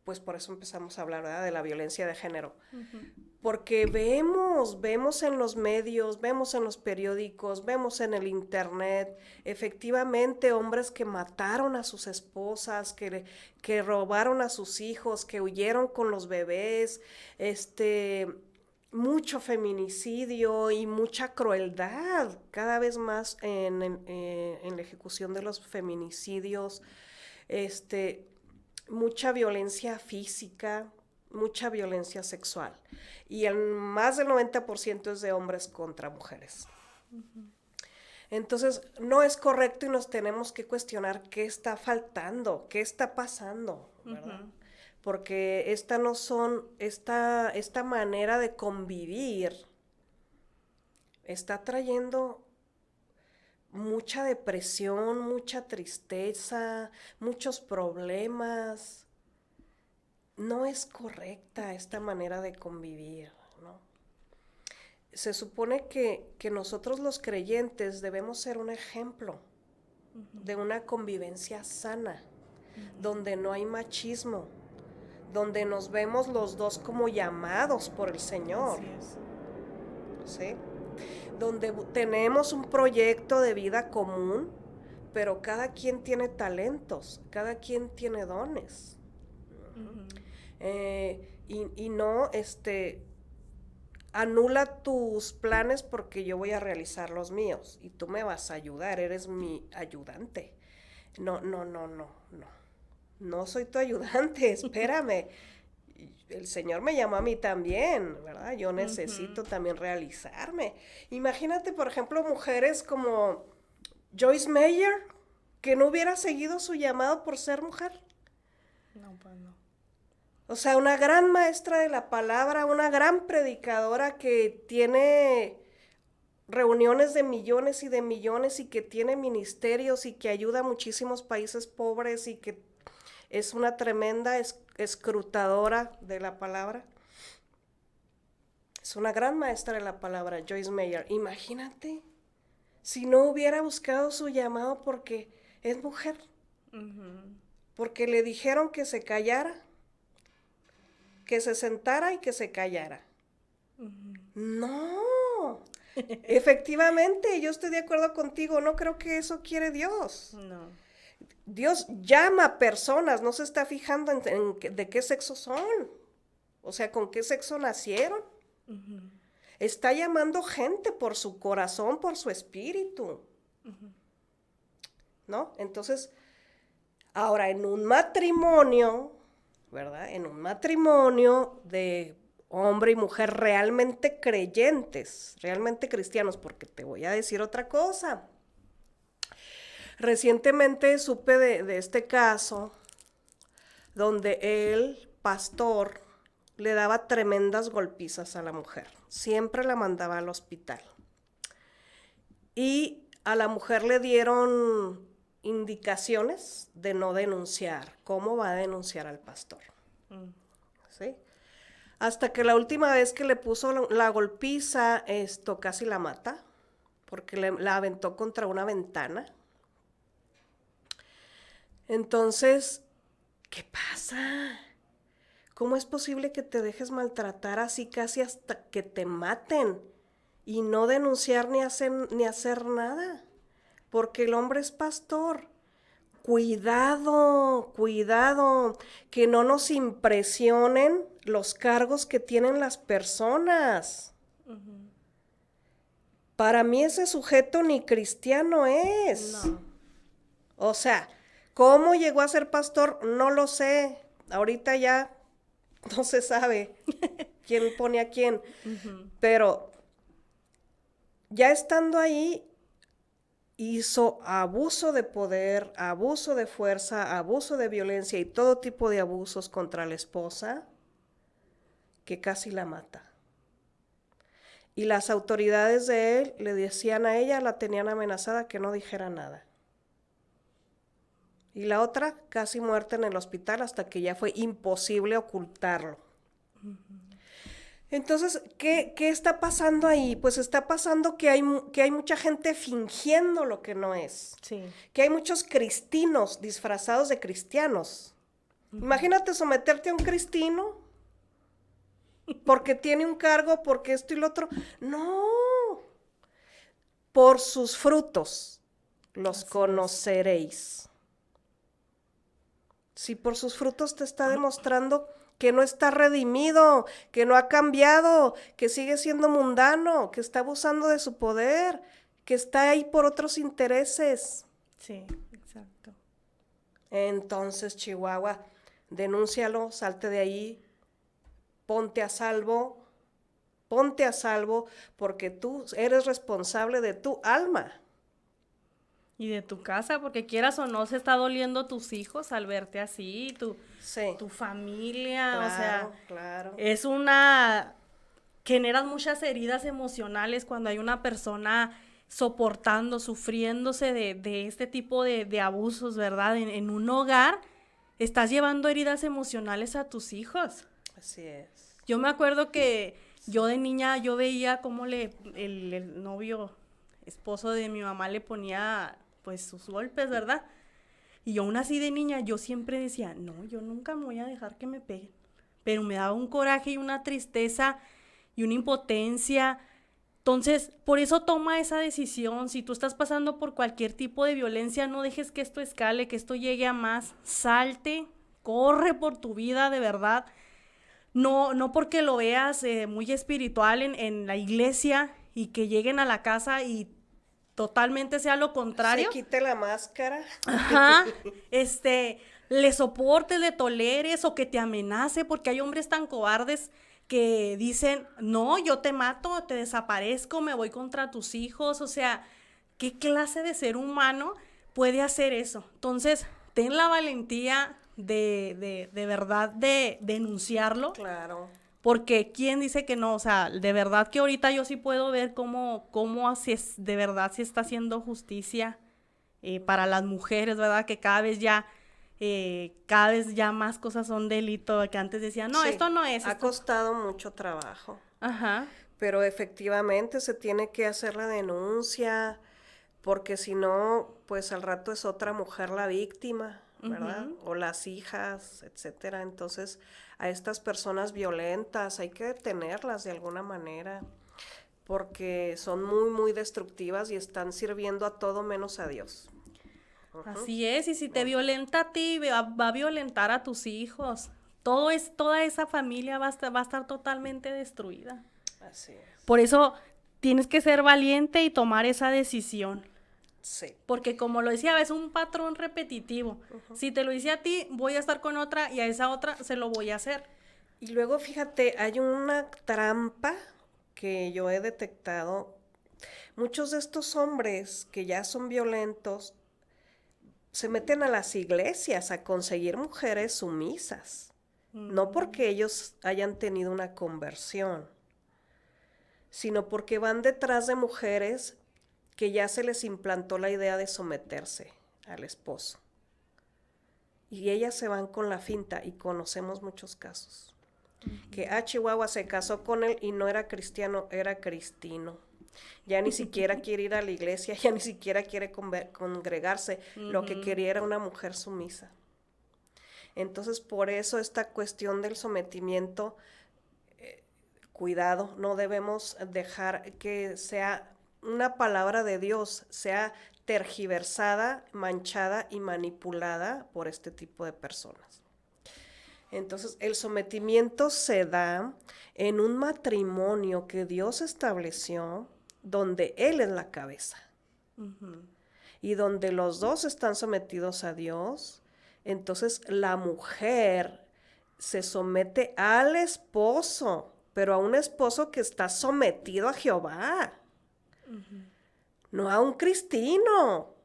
pues por eso empezamos a hablar, ¿verdad?, de la violencia de género. Uh-huh. Porque vemos en los medios, vemos en los periódicos, vemos en el internet, efectivamente hombres que mataron a sus esposas, que robaron a sus hijos, que huyeron con los bebés, mucho feminicidio y mucha crueldad, cada vez más en la ejecución de los feminicidios, mucha violencia física, mucha violencia sexual. Y más del 90% es de hombres contra mujeres. Uh-huh. Entonces, no es correcto y nos tenemos que cuestionar qué está faltando, qué está pasando, ¿verdad? Uh-huh. Porque esta manera de convivir está trayendo mucha depresión, mucha tristeza, muchos problemas. No es correcta esta manera de convivir, ¿no? Se supone que nosotros los creyentes debemos ser un ejemplo uh-huh. de una convivencia sana, uh-huh. donde no hay machismo, donde nos vemos los dos como llamados por el Señor. Así es. ¿Sí? Donde tenemos un proyecto de vida común, pero cada quien tiene talentos, cada quien tiene dones. Uh-huh. Y no anula tus planes porque yo voy a realizar los míos y tú me vas a ayudar, eres mi ayudante. No soy tu ayudante, espérame. El Señor me llamó a mí también, ¿verdad? Yo necesito uh-huh. también realizarme. Imagínate, por ejemplo, mujeres como Joyce Meyer, que no hubiera seguido su llamado por ser mujer. No, pues no. O sea, una gran maestra de la palabra, una gran predicadora que tiene reuniones de millones y que tiene ministerios y que ayuda a muchísimos países pobres y que es una tremenda escrutadora de la palabra. Es una gran maestra de la palabra, Joyce Meyer. Imagínate si no hubiera buscado su llamado porque es mujer. Porque le dijeron que se callara, que se sentara y que se callara. No, efectivamente, yo estoy de acuerdo contigo, no creo que eso quiere Dios. No. Dios llama a personas, no se está fijando de qué sexo son, o sea, con qué sexo nacieron. Está llamando gente por su corazón, por su espíritu. ¿No? Entonces, ahora en un matrimonio, ¿verdad? En un matrimonio de hombre y mujer realmente creyentes, realmente cristianos, porque te voy a decir otra cosa. Recientemente supe de este caso donde el pastor le daba tremendas golpizas a la mujer. Siempre la mandaba al hospital. Y a la mujer le dieron indicaciones de no denunciar. ¿Cómo va a denunciar al pastor? ¿Sí? Hasta que la última vez que le puso la golpiza, casi la mata, porque la aventó contra una ventana. Entonces, ¿qué pasa? ¿Cómo es posible que te dejes maltratar así casi hasta que te maten y no denunciar ni hacer nada? Porque el hombre es pastor. Cuidado, cuidado, que no nos impresionen los cargos que tienen las personas. Para mí ese sujeto ni cristiano es. No. O sea, ¿cómo llegó a ser pastor? No lo sé. Ahorita ya no se sabe quién pone a quién. Pero ya estando ahí, hizo abuso de poder, abuso de fuerza, abuso de violencia y todo tipo de abusos contra la esposa, que casi la mata. Y las autoridades de él le decían a ella, la tenían amenazada que no dijera nada. Y la otra casi muerta en el hospital hasta que ya fue imposible ocultarlo. Entonces, ¿qué está pasando ahí? Pues está pasando que hay mucha gente fingiendo lo que no es. Sí. Que hay muchos cristinos disfrazados de cristianos. Imagínate someterte a un cristino porque tiene un cargo, porque esto y lo otro. No. Por sus frutos los conoceréis. Si por sus frutos te está demostrando que no está redimido, que no ha cambiado, que sigue siendo mundano, que está abusando de su poder, que está ahí por otros intereses. Sí, exacto. Entonces, Chihuahua, denúncialo, salte de ahí, ponte a salvo, porque tú eres responsable de tu alma. Y de tu casa, porque quieras o no, se está doliendo tus hijos al verte así, tu familia, Claro, o sea, claro. generas muchas heridas emocionales cuando hay una persona soportando, sufriéndose de este tipo de abusos, ¿verdad? En un hogar, estás llevando heridas emocionales a tus hijos. Así es. Yo me acuerdo que yo de niña, yo veía cómo el novio, esposo de mi mamá le ponía pues sus golpes, ¿verdad? Y yo aún así de niña, yo siempre decía, no, yo nunca me voy a dejar que me peguen. Pero me daba un coraje y una tristeza y una impotencia. Entonces, por eso toma esa decisión. Si tú estás pasando por cualquier tipo de violencia, no dejes que esto escale, que esto llegue a más. Salte, corre por tu vida, de verdad. No porque lo veas muy espiritual en la iglesia y que lleguen a la casa y totalmente sea lo contrario. Se quite la máscara. Ajá, le soportes, le toleres o que te amenace, porque hay hombres tan cobardes que dicen, no, yo te mato, te desaparezco, me voy contra tus hijos. O sea, ¿qué clase de ser humano puede hacer eso? Entonces, ten la valentía de verdad de denunciarlo. Claro. Porque ¿quién dice que no? O sea, de verdad que ahorita yo sí puedo ver cómo así es, de verdad sí está haciendo justicia para las mujeres, ¿verdad? Que cada vez ya más cosas son delito, que antes decían, no, Sí, esto no es. ha Esto... costado mucho trabajo, Ajá. pero efectivamente se tiene que hacer la denuncia, porque si no, pues al rato es otra mujer la víctima, ¿verdad? Ujú. O las hijas, etcétera. Entonces, a estas personas violentas hay que detenerlas de alguna manera, porque son muy, muy destructivas y están sirviendo a todo menos a Dios. Así es, y si te violenta a ti, va a violentar a tus hijos. Toda esa familia va a estar totalmente destruida. Así es. Por eso tienes que ser valiente y tomar esa decisión. Sí. Porque como lo decía, es un patrón repetitivo. Si te lo hice a ti, voy a estar con otra y a esa otra se lo voy a hacer. Y luego, fíjate, hay una trampa que yo he detectado. Muchos de estos hombres que ya son violentos se meten a las iglesias a conseguir mujeres sumisas. No porque ellos hayan tenido una conversión, sino porque van detrás de mujeres que ya se les implantó la idea de someterse al esposo. Y ellas se van con la finta, y conocemos muchos casos. Que Chihuahua se casó con él y no era cristiano, era cristino. Ya ni siquiera quiere ir a la iglesia, ya ni siquiera quiere congregarse. Lo que quería era una mujer sumisa. Entonces, por eso esta cuestión del sometimiento, cuidado, no debemos dejar que sea una palabra de Dios, sea tergiversada, manchada y manipulada por este tipo de personas. Entonces, el sometimiento se da en un matrimonio que Dios estableció, donde Él es la cabeza. Y donde los dos están sometidos a Dios, entonces la mujer se somete al esposo, pero a un esposo que está sometido a Jehová, no a un cristino.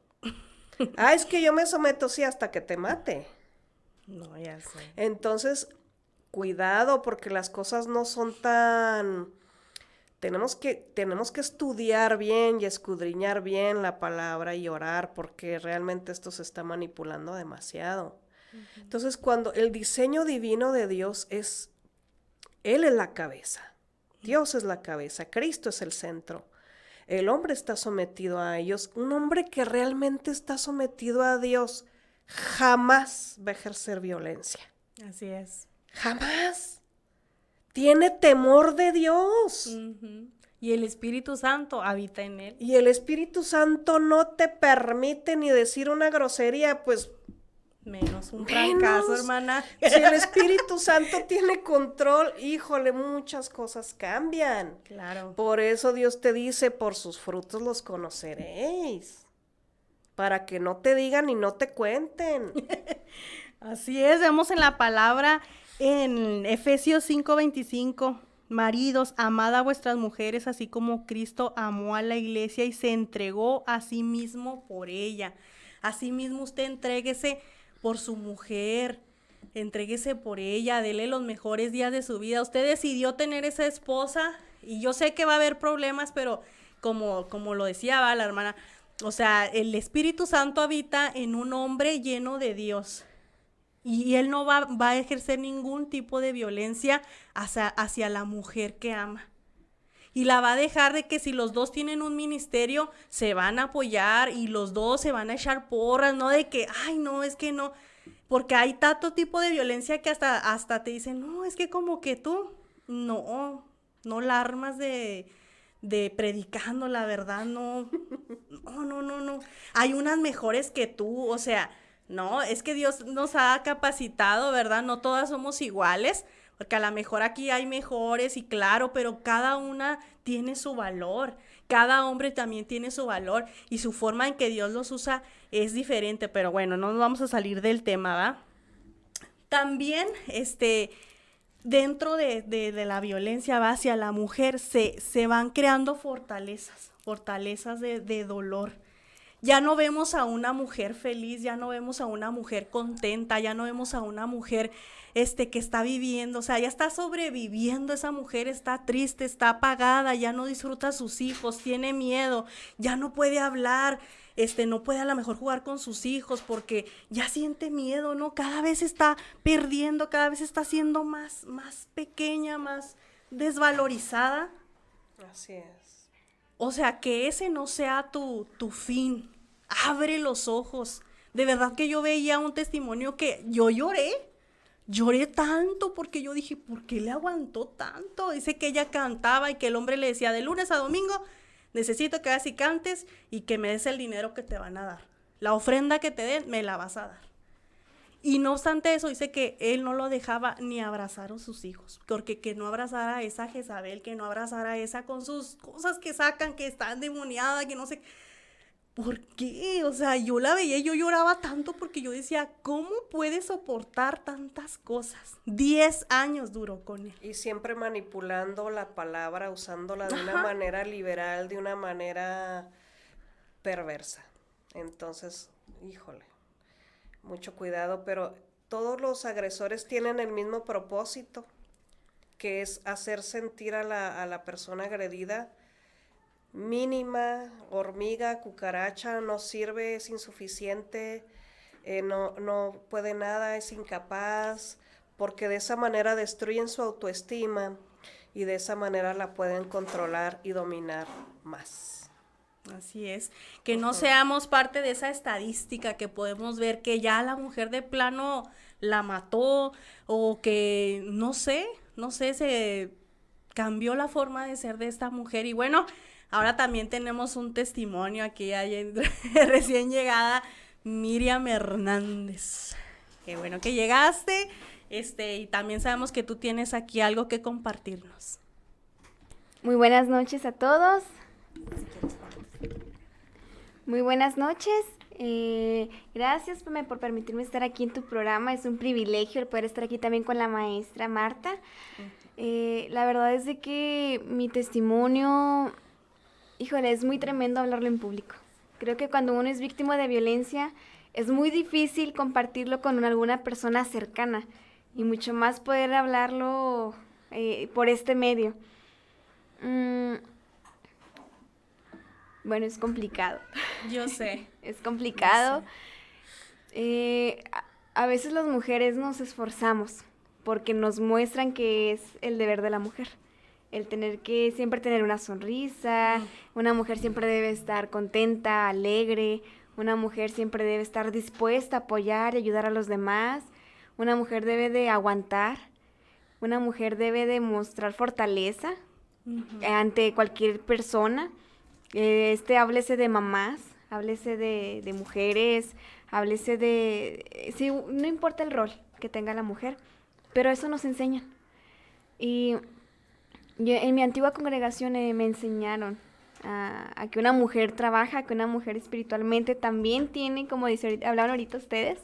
Es que yo me someto, sí, hasta que te mate. No, ya sé. Entonces, cuidado, porque las cosas no son tan... Tenemos que estudiar bien y escudriñar bien la palabra y orar, porque realmente esto se está manipulando demasiado. Entonces, cuando el diseño divino de Dios es, Él es la cabeza, Dios es la cabeza, Cristo es el centro. El hombre está sometido a ellos. Un hombre que realmente está sometido a Dios jamás va a ejercer violencia. Así es. Jamás. Tiene temor de Dios. Y el Espíritu Santo habita en él. Y el Espíritu Santo no te permite ni decir una grosería, pues... Menos un fracaso, hermana. Si el Espíritu Santo tiene control, híjole, muchas cosas cambian. Claro. Por eso Dios te dice, por sus frutos los conoceréis. Para que no te digan y no te cuenten. Así es, vemos en la palabra en Efesios 5:25. Maridos, amad a vuestras mujeres, así como Cristo amó a la iglesia y se entregó a sí mismo por ella. Asimismo, usted entréguese por su mujer, entréguese por ella, dele los mejores días de su vida. Usted decidió tener esa esposa y yo sé que va a haber problemas, pero como lo decía la hermana, o sea, el Espíritu Santo habita en un hombre lleno de Dios. Y él no va a ejercer ningún tipo de violencia hacia la mujer que ama. Y la va a dejar de que si los dos tienen un ministerio, se van a apoyar y los dos se van a echar porras, no de que, ay, no, es que no. Porque hay tanto tipo de violencia que hasta te dicen, no, es que como que tú, no la armas de predicando, la verdad, no. Hay unas mejores que tú, o sea, no, es que Dios nos ha capacitado, ¿verdad? No todas somos iguales, porque a lo mejor aquí hay mejores y claro, pero cada una tiene su valor, cada hombre también tiene su valor y su forma en que Dios los usa es diferente, pero bueno, no nos vamos a salir del tema, ¿va? También, dentro de la violencia va hacia la mujer, se van creando fortalezas de dolor. ya no vemos a una mujer feliz, ya no vemos a una mujer contenta, ya no vemos a una mujer que está viviendo, o sea, ya está sobreviviendo, esa mujer está triste, está apagada, ya no disfruta a sus hijos, tiene miedo, ya no puede hablar, no puede a lo mejor jugar con sus hijos porque ya siente miedo, ¿no? Cada vez está perdiendo, cada vez está siendo más pequeña, más desvalorizada. Así es. O sea, que ese no sea tu fin. Abre los ojos. De verdad que yo veía un testimonio que yo lloré tanto porque yo dije, ¿por qué le aguantó tanto? Dice que ella cantaba y que el hombre le decía, de lunes a domingo, necesito que hagas y cantes y que me des el dinero que te van a dar. La ofrenda que te den, me la vas a dar. Y no obstante eso, dice que él no lo dejaba ni abrazar a sus hijos, porque que no abrazara a esa Jezabel, que no abrazara a esa con sus cosas que sacan, que está endemoniada, que no sé. ¿Por qué? O sea, yo la veía y yo lloraba tanto porque yo decía, ¿cómo puede soportar tantas cosas? 10 años duró con él. Y siempre manipulando la palabra, usándola de una manera liberal, de una manera perversa. Entonces, híjole, mucho cuidado, pero todos los agresores tienen el mismo propósito, que es hacer sentir a la persona agredida mínima, hormiga, cucaracha, no sirve, es insuficiente, no puede nada, es incapaz, porque de esa manera destruyen su autoestima y de esa manera la pueden controlar y dominar más. Así es, que no seamos parte de esa estadística que podemos ver que ya la mujer de plano la mató o que no sé, se cambió la forma de ser de esta mujer. Y bueno, ahora también tenemos un testimonio aquí recién llegada, Miriam Hernández. Qué bueno que llegaste, y también sabemos que tú tienes aquí algo que compartirnos. Muy buenas noches a todos. Muy buenas noches. Gracias por permitirme estar aquí en tu programa. Es un privilegio el poder estar aquí también con la maestra Marta. La verdad es de que mi testimonio, híjole, es muy tremendo hablarlo en público. Creo que cuando uno es víctima de violencia es muy difícil compartirlo con alguna persona cercana y mucho más poder hablarlo por este medio. Bueno, es complicado. Yo sé. Es complicado. A veces las mujeres nos esforzamos porque nos muestran que es el deber de la mujer. El tener que siempre tener una sonrisa, una mujer siempre debe estar contenta, alegre, una mujer siempre debe estar dispuesta a apoyar y ayudar a los demás, una mujer debe de aguantar, una mujer debe de mostrar fortaleza ante cualquier persona. Háblese de mamás, háblese de mujeres, háblese de... Sí, no importa el rol que tenga la mujer, pero eso nos enseñan. Y yo, en mi antigua congregación me enseñaron a que una mujer trabaja, que una mujer espiritualmente también tiene, como hablaban ahorita ustedes,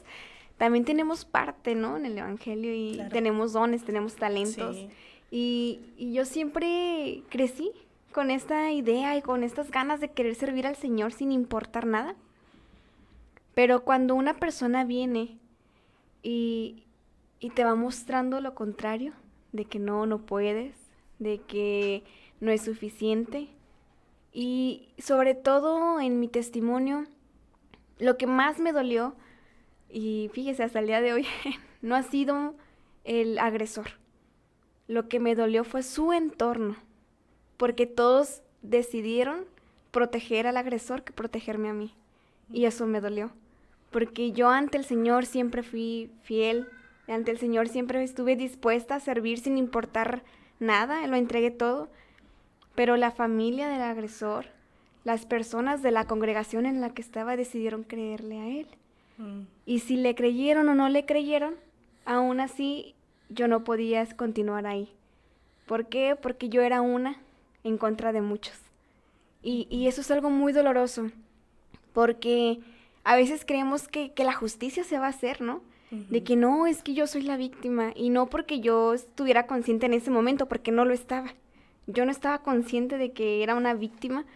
también tenemos parte, ¿no? En el evangelio y claro, tenemos dones, tenemos talentos. Sí. Y yo siempre crecí con esta idea y con estas ganas de querer servir al Señor sin importar nada. Pero cuando una persona viene y te va mostrando lo contrario, de que no puedes, de que no es suficiente, y sobre todo en mi testimonio, lo que más me dolió, y fíjese, hasta el día de hoy, no ha sido el agresor. Lo que me dolió fue su entorno, porque todos decidieron proteger al agresor que protegerme a mí. Y eso me dolió, porque yo ante el Señor siempre fui fiel, ante el Señor siempre estuve dispuesta a servir sin importar nada, lo entregué todo. Pero la familia del agresor, las personas de la congregación en la que estaba decidieron creerle a él. Y si le creyeron o no le creyeron, aún así yo no podía continuar ahí. ¿Por qué? Porque yo era una en contra de muchos. Y eso es algo muy doloroso, porque a veces creemos que la justicia se va a hacer, ¿no? De que no, es que yo soy la víctima, y no porque yo estuviera consciente en ese momento, porque no lo estaba. Yo no estaba consciente de que era una víctima,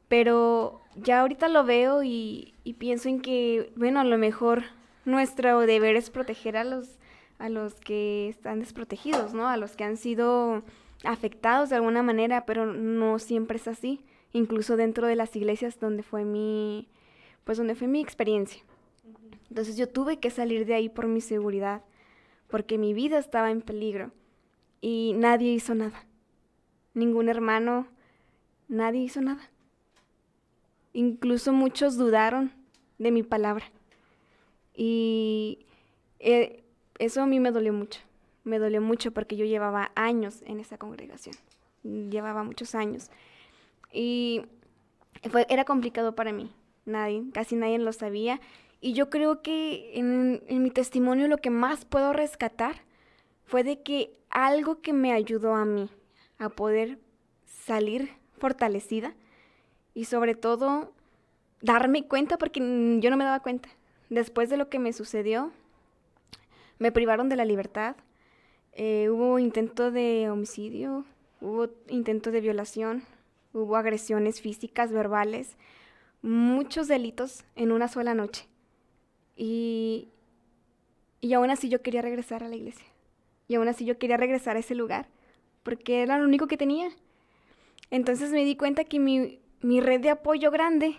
Pero ya ahorita lo veo y pienso en que, bueno, a lo mejor nuestro deber es proteger a los que están desprotegidos, ¿no? A los que han sido afectados de alguna manera, pero no siempre es así. Incluso dentro de las iglesias donde fue mi experiencia. Entonces yo tuve que salir de ahí por mi seguridad, porque mi vida estaba en peligro y nadie hizo nada. Ningún hermano, nadie hizo nada. Incluso muchos dudaron de mi palabra. Y eso a mí me dolió mucho. Me dolió mucho porque yo llevaba años en esa congregación. Llevaba muchos años. Y era complicado para mí. Casi nadie lo sabía. Y yo creo que en mi testimonio lo que más puedo rescatar fue de que algo que me ayudó a mí a poder salir fortalecida y sobre todo darme cuenta, porque yo no me daba cuenta. Después de lo que me sucedió, me privaron de la libertad, hubo intento de homicidio, hubo intento de violación, hubo agresiones físicas, verbales, muchos delitos en una sola noche. Y aún así yo quería regresar a la iglesia. Y aún así yo quería regresar a ese lugar, porque era lo único que tenía. Entonces me di cuenta que mi red de apoyo grande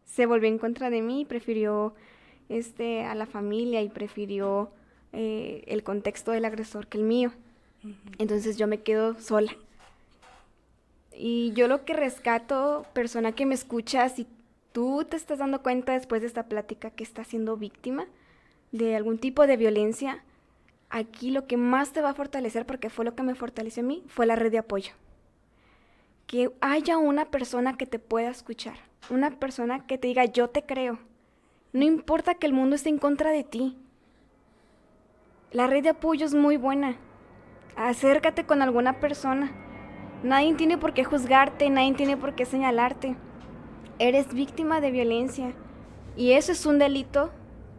se volvió en contra de mí, prefirió a la familia y prefirió el contexto del agresor que el mío. Entonces yo me quedo sola. Y yo lo que rescato, persona que me escucha, si tú te estás dando cuenta después de esta plática que estás siendo víctima de algún tipo de violencia, aquí lo que más te va a fortalecer, porque fue lo que me fortaleció a mí, fue la red de apoyo. Que haya una persona que te pueda escuchar, una persona que te diga, yo te creo. No importa que el mundo esté en contra de ti. La red de apoyo es muy buena. Acércate con alguna persona. Nadie tiene por qué juzgarte, nadie tiene por qué señalarte. Eres víctima de violencia y eso es un delito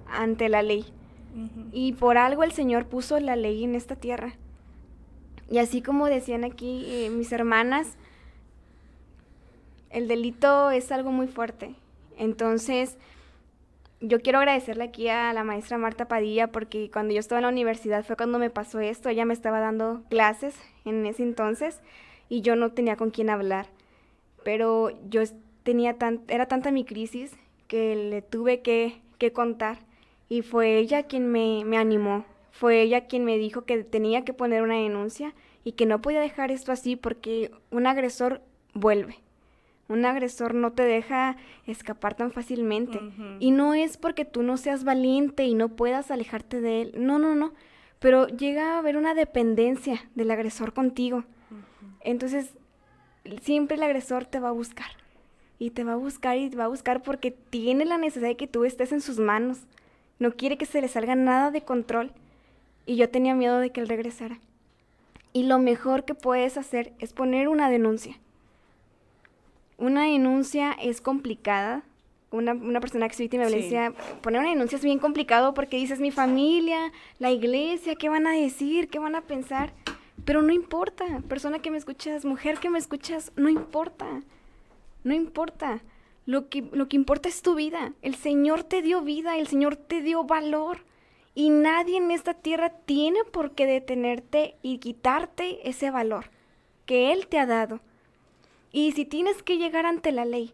ante la ley. Y por algo el Señor puso la ley en esta tierra. Y así como decían aquí mis hermanas, el delito es algo muy fuerte. Entonces, yo quiero agradecerle aquí a la maestra Marta Padilla, porque cuando yo estaba en la universidad fue cuando me pasó esto. Ella me estaba dando clases en ese entonces y yo no tenía con quién hablar. Pero yo era tanta mi crisis que le tuve que contar. Y fue ella quien me animó. Fue ella quien me dijo que tenía que poner una denuncia y que no podía dejar esto así porque un agresor vuelve. Un agresor no te deja escapar tan fácilmente. Y no es porque tú no seas valiente y no puedas alejarte de él. No. Pero llega a haber una dependencia del agresor contigo. Entonces, siempre el agresor te va a buscar. Y te va a buscar y te va a buscar porque tiene la necesidad de que tú estés en sus manos. No quiere que se le salga nada de control. Y yo tenía miedo de que él regresara. Y lo mejor que puedes hacer es poner una denuncia. Una denuncia es complicada. Una persona que es víctima de violencia, poner una denuncia es bien complicado porque dices, mi familia, la iglesia, ¿qué van a decir? ¿Qué van a pensar? Pero no importa, persona que me escuchas, mujer que me escuchas, no importa. No importa. Lo que importa es tu vida. El Señor te dio vida, el Señor te dio valor. Y nadie en esta tierra tiene por qué detenerte y quitarte ese valor que Él te ha dado. Y si tienes que llegar ante la ley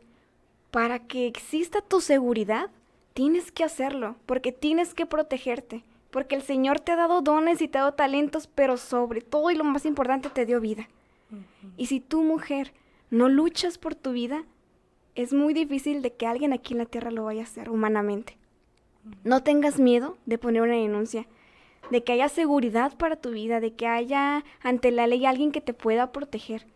para que exista tu seguridad, tienes que hacerlo, porque tienes que protegerte, porque el Señor te ha dado dones y te ha dado talentos, pero sobre todo y lo más importante, te dio vida. Y si tú, mujer, no luchas por tu vida, es muy difícil de que alguien aquí en la tierra lo vaya a hacer humanamente. No tengas miedo de poner una denuncia, de que haya seguridad para tu vida, de que haya ante la ley alguien que te pueda proteger.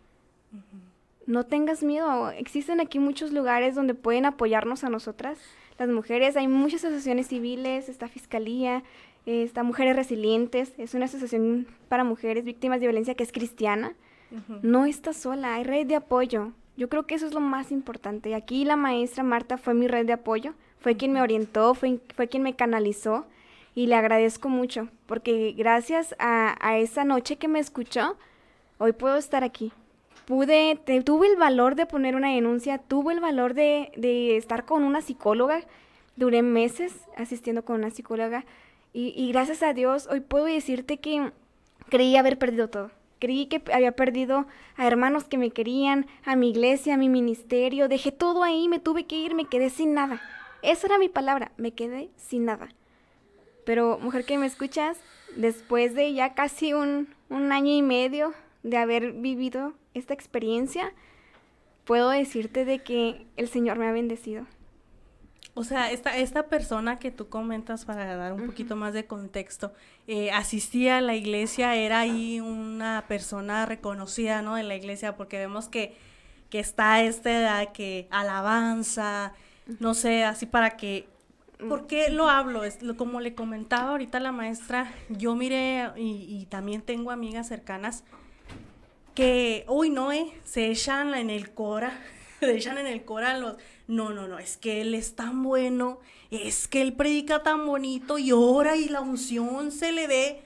No tengas miedo, existen aquí muchos lugares donde pueden apoyarnos a nosotras, las mujeres. Hay muchas asociaciones civiles, está Fiscalía, está Mujeres Resilientes, es una asociación para mujeres víctimas de violencia que es cristiana. No estás sola, hay red de apoyo. Yo creo que eso es lo más importante. Y aquí la maestra Marta fue mi red de apoyo, fue quien me orientó, fue quien me canalizó y le agradezco mucho, porque gracias a esa noche que me escuchó, hoy puedo estar aquí. tuve el valor de poner una denuncia, tuve el valor de estar con una psicóloga. Duré meses asistiendo con una psicóloga y gracias a Dios hoy puedo decirte que creí haber perdido todo. Creí que había perdido a hermanos que me querían, a mi iglesia, a mi ministerio. Dejé todo ahí, me tuve que ir, me quedé sin nada. Esa era mi palabra, me quedé sin nada. Pero, mujer que me escuchas, después de ya casi un año y medio de haber vivido esta experiencia, puedo decirte de que el Señor me ha bendecido. O sea, esta persona que tú comentas, para dar un poquito más de contexto, asistía a la iglesia, era ahí una persona reconocida, ¿no? En la iglesia, porque vemos que está que alabanza, no sé, así para que... ¿Por qué lo hablo? Como le comentaba ahorita la maestra, yo miré y también tengo amigas cercanas que, se echan en el cora, no, es que él es tan bueno, es que él predica tan bonito y ora y la unción se le ve.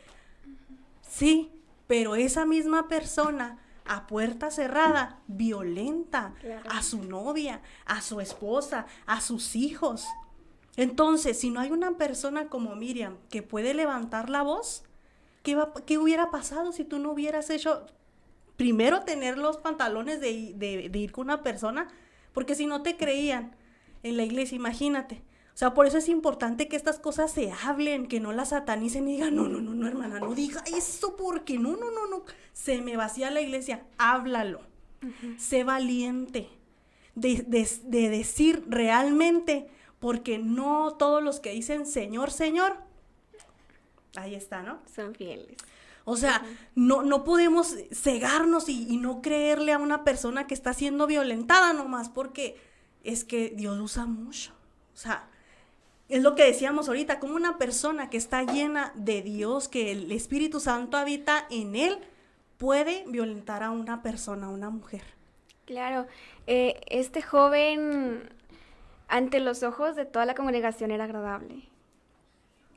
Sí, pero esa misma persona a puerta cerrada violenta a su novia, a su esposa, a sus hijos. Entonces, si no hay una persona como Miriam que puede levantar la voz, ¿qué hubiera pasado si tú no hubieras hecho... Primero, tener los pantalones de ir con una persona, porque si no te creían en la iglesia, imagínate. O sea, por eso es importante que estas cosas se hablen, que no las satanicen y digan, no, hermana, no diga eso, porque no, se me vacía la iglesia. Háblalo, sé valiente de decir realmente, porque no todos los que dicen Señor, Señor, ahí está, ¿no? Son fieles. O sea, no podemos cegarnos y no creerle a una persona que está siendo violentada nomás porque es que Dios usa mucho. O sea, es lo que decíamos ahorita, como una persona que está llena de Dios, que el Espíritu Santo habita en él, puede violentar a una persona, a una mujer. Claro, este joven ante los ojos de toda la congregación era agradable.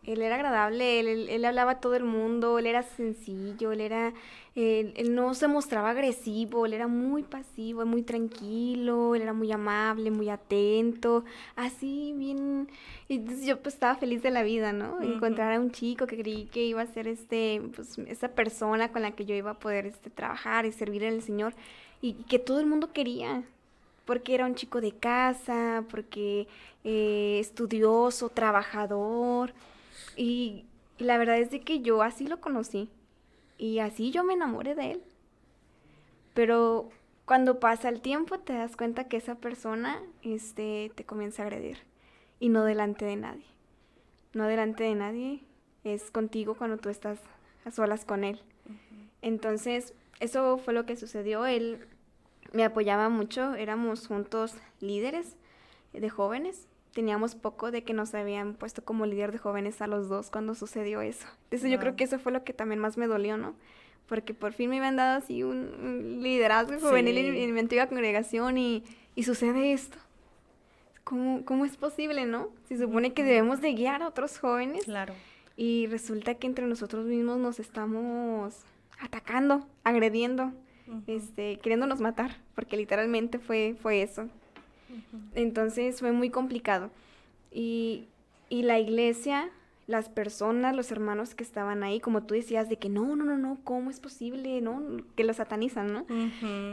Él era agradable, él hablaba a todo el mundo, él era sencillo, él no se mostraba agresivo, él era muy pasivo, muy tranquilo, él era muy amable, muy atento, así bien. Y entonces yo pues estaba feliz de la vida, ¿no? Encontrar a un chico que creí que iba a ser pues esa persona con la que yo iba a poder trabajar y servir al Señor y que todo el mundo quería. Porque era un chico de casa, porque estudioso, trabajador. Y la verdad es de que yo así lo conocí. Y así yo me enamoré de él. Pero cuando pasa el tiempo te das cuenta que esa persona te comienza a agredir. Y no delante de nadie. No delante de nadie. Es contigo cuando tú estás a solas con él. Entonces, eso fue lo que sucedió. Él me apoyaba mucho. Éramos juntos líderes de jóvenes. Teníamos poco de que nos habían puesto como líder de jóvenes a los dos cuando sucedió eso. Entonces yo creo que eso fue lo que también más me dolió, ¿no? Porque por fin me habían dado así un liderazgo juvenil en mi antigua congregación y sucede esto. ¿Cómo es posible, no? Se supone que debemos de guiar a otros jóvenes. Claro. Y resulta que entre nosotros mismos nos estamos atacando, agrediendo, queriéndonos matar, porque literalmente fue eso. Entonces fue muy complicado y la iglesia, las personas, los hermanos que estaban ahí, como tú decías, de que no, ¿cómo es posible? ¿No? Que lo satanizan, ¿no?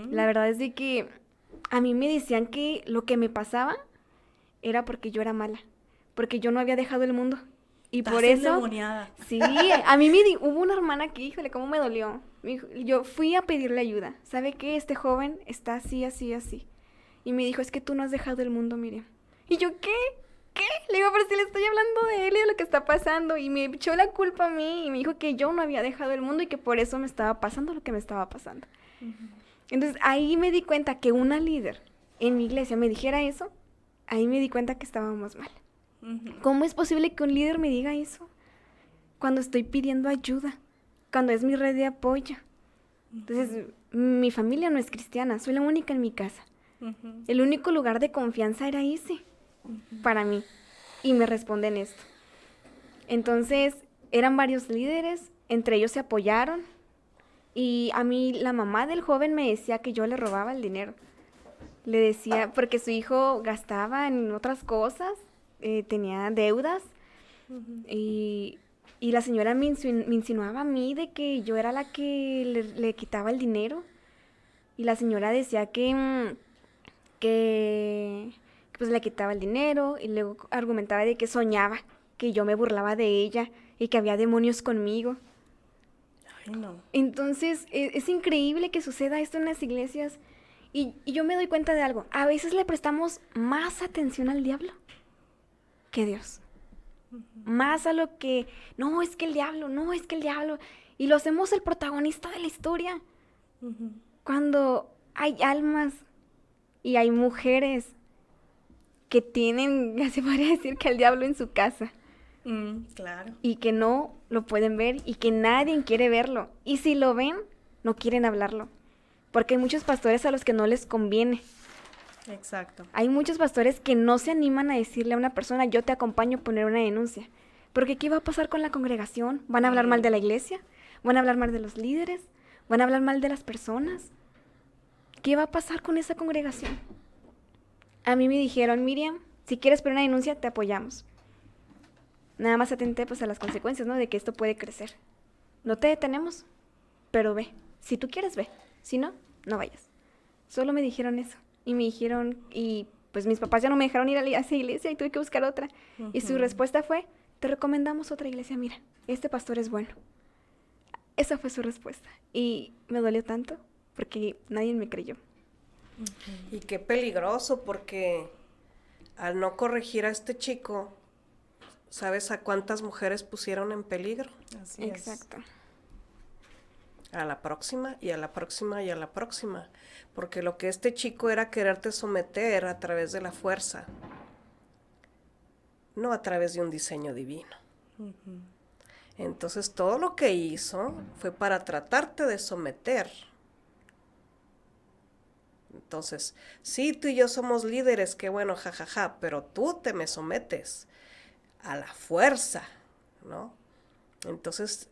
La verdad es de que a mí me decían que lo que me pasaba era porque yo era mala, porque yo no había dejado el mundo y por eso endemoniada. Sí, a mí hubo una hermana que, híjole, cómo me dolió. Yo fui a pedirle ayuda. ¿Sabe qué? Este joven está así. Y me dijo, es que tú no has dejado el mundo, Miriam. Y yo, ¿qué? Le digo, pero si le estoy hablando de él y de lo que está pasando. Y me echó la culpa a mí y me dijo que yo no había dejado el mundo y que por eso me estaba pasando lo que me estaba pasando. Entonces, ahí me di cuenta que una líder en mi iglesia me dijera eso. Ahí me di cuenta que estábamos mal. ¿Cómo es posible que un líder me diga eso? Cuando estoy pidiendo ayuda. Cuando es mi red de apoyo. Entonces, mi familia no es cristiana. Soy la única en mi casa. El único lugar de confianza era ese para mí y me responden esto. Entonces eran varios líderes, entre ellos se apoyaron Y a mí la mamá del joven me decía que yo le robaba el dinero. Le decía, porque su hijo gastaba en otras cosas, tenía deudas, y la señora me insinuaba a mí de que yo era la que le quitaba el dinero. Y la señora decía que pues le quitaba el dinero, y luego argumentaba de que soñaba, que yo me burlaba de ella y que había demonios conmigo. Ay, no. Entonces, es increíble que suceda esto en las iglesias. Y yo me doy cuenta de algo. A veces le prestamos más atención al diablo que a Dios. Más a lo que, no, es que el diablo, no, es que el diablo. Y lo hacemos el protagonista de la historia. Cuando hay almas y hay mujeres que tienen, ya se podría decir, que el diablo en su casa. Claro. Y que no lo pueden ver y que nadie quiere verlo. Y si lo ven, no quieren hablarlo. Porque hay muchos pastores a los que no les conviene. Exacto. Hay muchos pastores que no se animan a decirle a una persona, yo te acompaño a poner una denuncia. Porque ¿qué va a pasar con la congregación? ¿Van a hablar mal de la iglesia? ¿Van a hablar mal de los líderes? ¿Van a hablar mal de las personas? ¿Qué va a pasar con esa congregación? A mí me dijeron, Miriam, si quieres poner una denuncia, te apoyamos. Nada más atente pues a las consecuencias, ¿no? De que esto puede crecer. No te detenemos, pero ve. Si tú quieres, ve. Si no, no vayas. Solo me dijeron eso. Y me dijeron, y pues mis papás ya no me dejaron ir a esa iglesia y tuve que buscar otra. Y su respuesta fue, te recomendamos otra iglesia, mira, este pastor es bueno. Esa fue su respuesta. Y me dolió tanto porque nadie me creyó. Y qué peligroso, porque al no corregir a este chico, ¿sabes a cuántas mujeres pusieron en peligro? Así es. Exacto. A la próxima, y a la próxima, y a la próxima. Porque lo que este chico era quererte someter a través de la fuerza, no a través de un diseño divino. Entonces todo lo que hizo fue para tratarte de someter. Entonces, sí, tú y yo somos líderes, qué bueno, jajaja, pero tú te me sometes a la fuerza, ¿no? Entonces,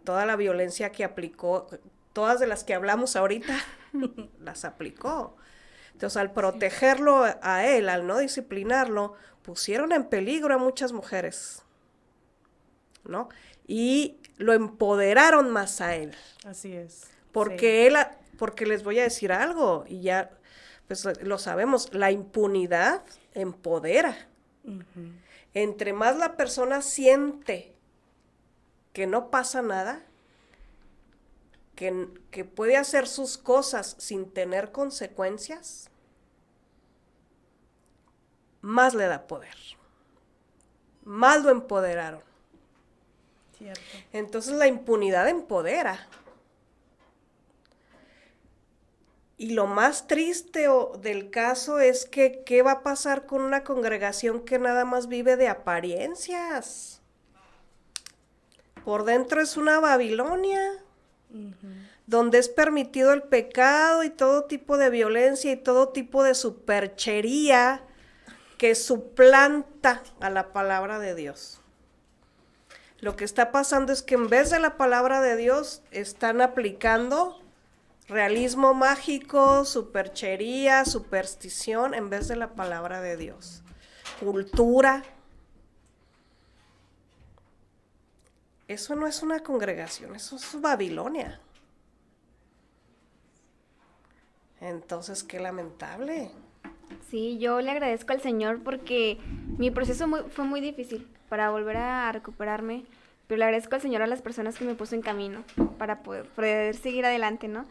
toda la violencia que aplicó, todas de las que hablamos ahorita, las aplicó. Entonces, al protegerlo a él, al no disciplinarlo, pusieron en peligro a muchas mujeres, ¿no? Y lo empoderaron más a él. Así es. Porque porque les voy a decir algo, y ya pues lo sabemos, la impunidad empodera. Entre más la persona siente que no pasa nada, que puede hacer sus cosas sin tener consecuencias, más le da poder. Más lo empoderaron. Cierto. Entonces la impunidad empodera. Y lo más triste del caso es que, ¿qué va a pasar con una congregación que nada más vive de apariencias? Por dentro es una Babilonia, donde es permitido el pecado y todo tipo de violencia y todo tipo de superchería que suplanta a la palabra de Dios. Lo que está pasando es que en vez de la palabra de Dios están aplicando realismo mágico, superchería, superstición, en vez de la palabra de Dios. Cultura. Eso no es una congregación, eso es Babilonia. Entonces, qué lamentable. Sí, yo le agradezco al Señor porque mi proceso fue muy difícil para volver a recuperarme, pero le agradezco al Señor a las personas que me puso en camino para poder seguir adelante, ¿no?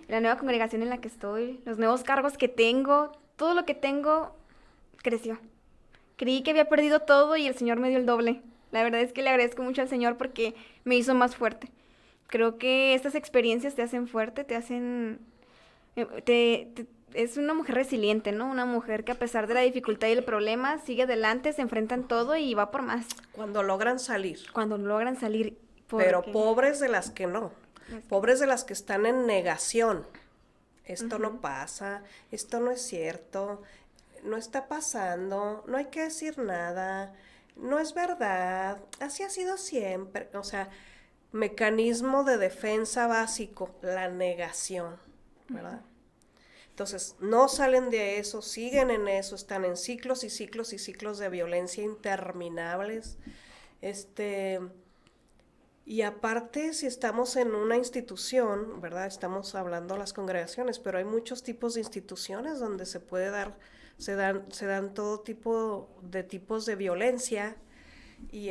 La nueva congregación en la que estoy, los nuevos cargos que tengo, todo lo que tengo creció. Creí que había perdido todo y el Señor me dio el doble. La verdad es que le agradezco mucho al Señor porque me hizo más fuerte. Creo que estas experiencias te hacen fuerte, te hacen... es una mujer resiliente, ¿no? Una mujer que a pesar de la dificultad y el problema sigue adelante, se enfrentan todo y va por más. Cuando logran salir. Cuando logran salir. Pero pobres de las que no. Pobres de las que están en negación. Esto no pasa, esto no es cierto, no está pasando, no hay que decir nada, no es verdad, así ha sido siempre. O sea, mecanismo de defensa básico, la negación, ¿verdad? Entonces, no salen de eso, siguen en eso, están en ciclos y ciclos y ciclos de violencia interminables. Y aparte, si estamos en una institución, ¿verdad? Estamos hablando de las congregaciones, pero hay muchos tipos de instituciones donde se dan todo tipo de tipos de violencia y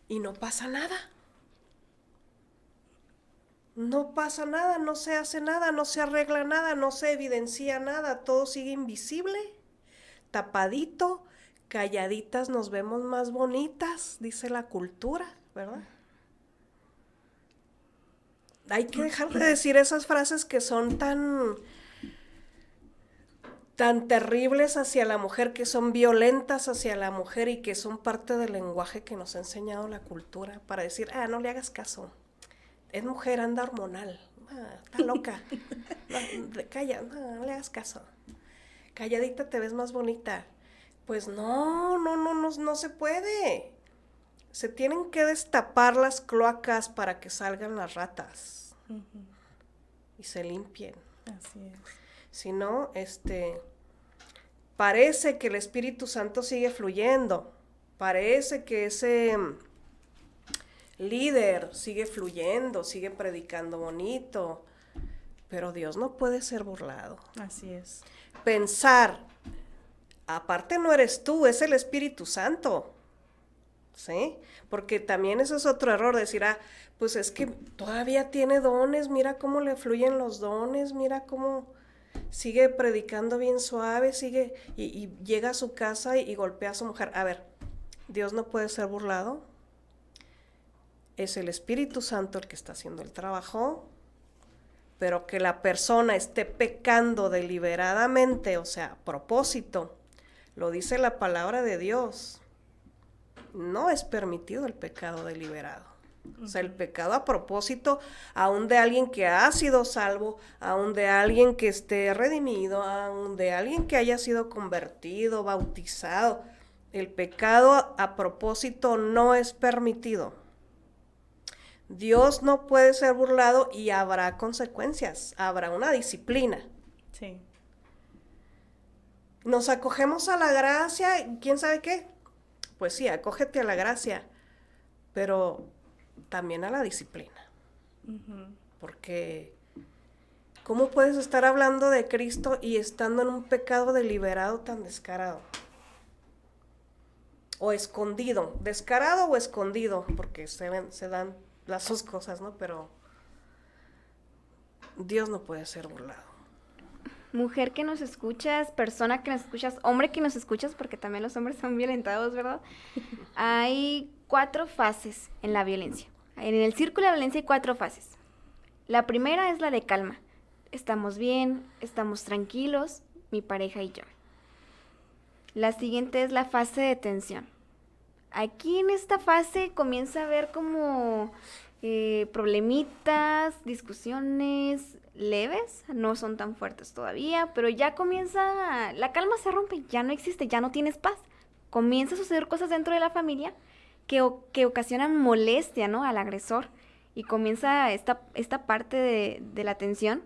y no pasa nada. No pasa nada, no se hace nada, no se arregla nada, no se evidencia nada, todo sigue invisible, tapadito, calladitas nos vemos más bonitas, dice la cultura, ¿verdad? Hay que dejar de decir esas frases que son tan terribles hacia la mujer, que son violentas hacia la mujer y que son parte del lenguaje que nos ha enseñado la cultura para decir, no le hagas caso. Es mujer, anda hormonal, está loca, no le hagas caso, calladita te ves más bonita. Pues no se puede. Se tienen que destapar las cloacas para que salgan las ratas y se limpien. Así es. Si no, parece que el Espíritu Santo sigue fluyendo, parece que ese líder sigue fluyendo, sigue predicando bonito, pero Dios no puede ser burlado. Así es. Pensar, aparte no eres tú, es el Espíritu Santo, ¿sí? Porque también eso es otro error, decir, pues es que todavía tiene dones, mira cómo le fluyen los dones, mira cómo sigue predicando bien suave, sigue, y llega a su casa y golpea a su mujer. A ver, Dios no puede ser burlado. Es el Espíritu Santo el que está haciendo el trabajo, pero que la persona esté pecando deliberadamente, o sea, a propósito, lo dice la palabra de Dios. No es permitido el pecado deliberado. O sea, el pecado a propósito, aún de alguien que ha sido salvo, aún de alguien que esté redimido, aún de alguien que haya sido convertido, bautizado, el pecado a propósito no es permitido. Dios no puede ser burlado y habrá consecuencias, habrá una disciplina. Sí. Nos acogemos a la gracia, ¿quién sabe qué? Pues sí, acógete a la gracia, pero también a la disciplina. Porque ¿cómo puedes estar hablando de Cristo y estando en un pecado deliberado tan descarado? O escondido, descarado o escondido, porque se dan las dos cosas, ¿no? Pero Dios no puede ser burlado. Mujer que nos escuchas, persona que nos escuchas, hombre que nos escuchas, porque también los hombres son violentados, ¿verdad? Hay 4 fases en la violencia. En el círculo de violencia hay 4 fases. La primera es la de calma. Estamos bien, estamos tranquilos, mi pareja y yo. La siguiente es la fase de tensión. Aquí en esta fase comienza a haber como problemitas, discusiones leves, no son tan fuertes todavía, pero ya comienza, la calma se rompe, ya no existe, ya no tienes paz. Comienza a suceder cosas dentro de la familia que ocasionan molestia, ¿no?, al agresor, y comienza esta parte de la tensión.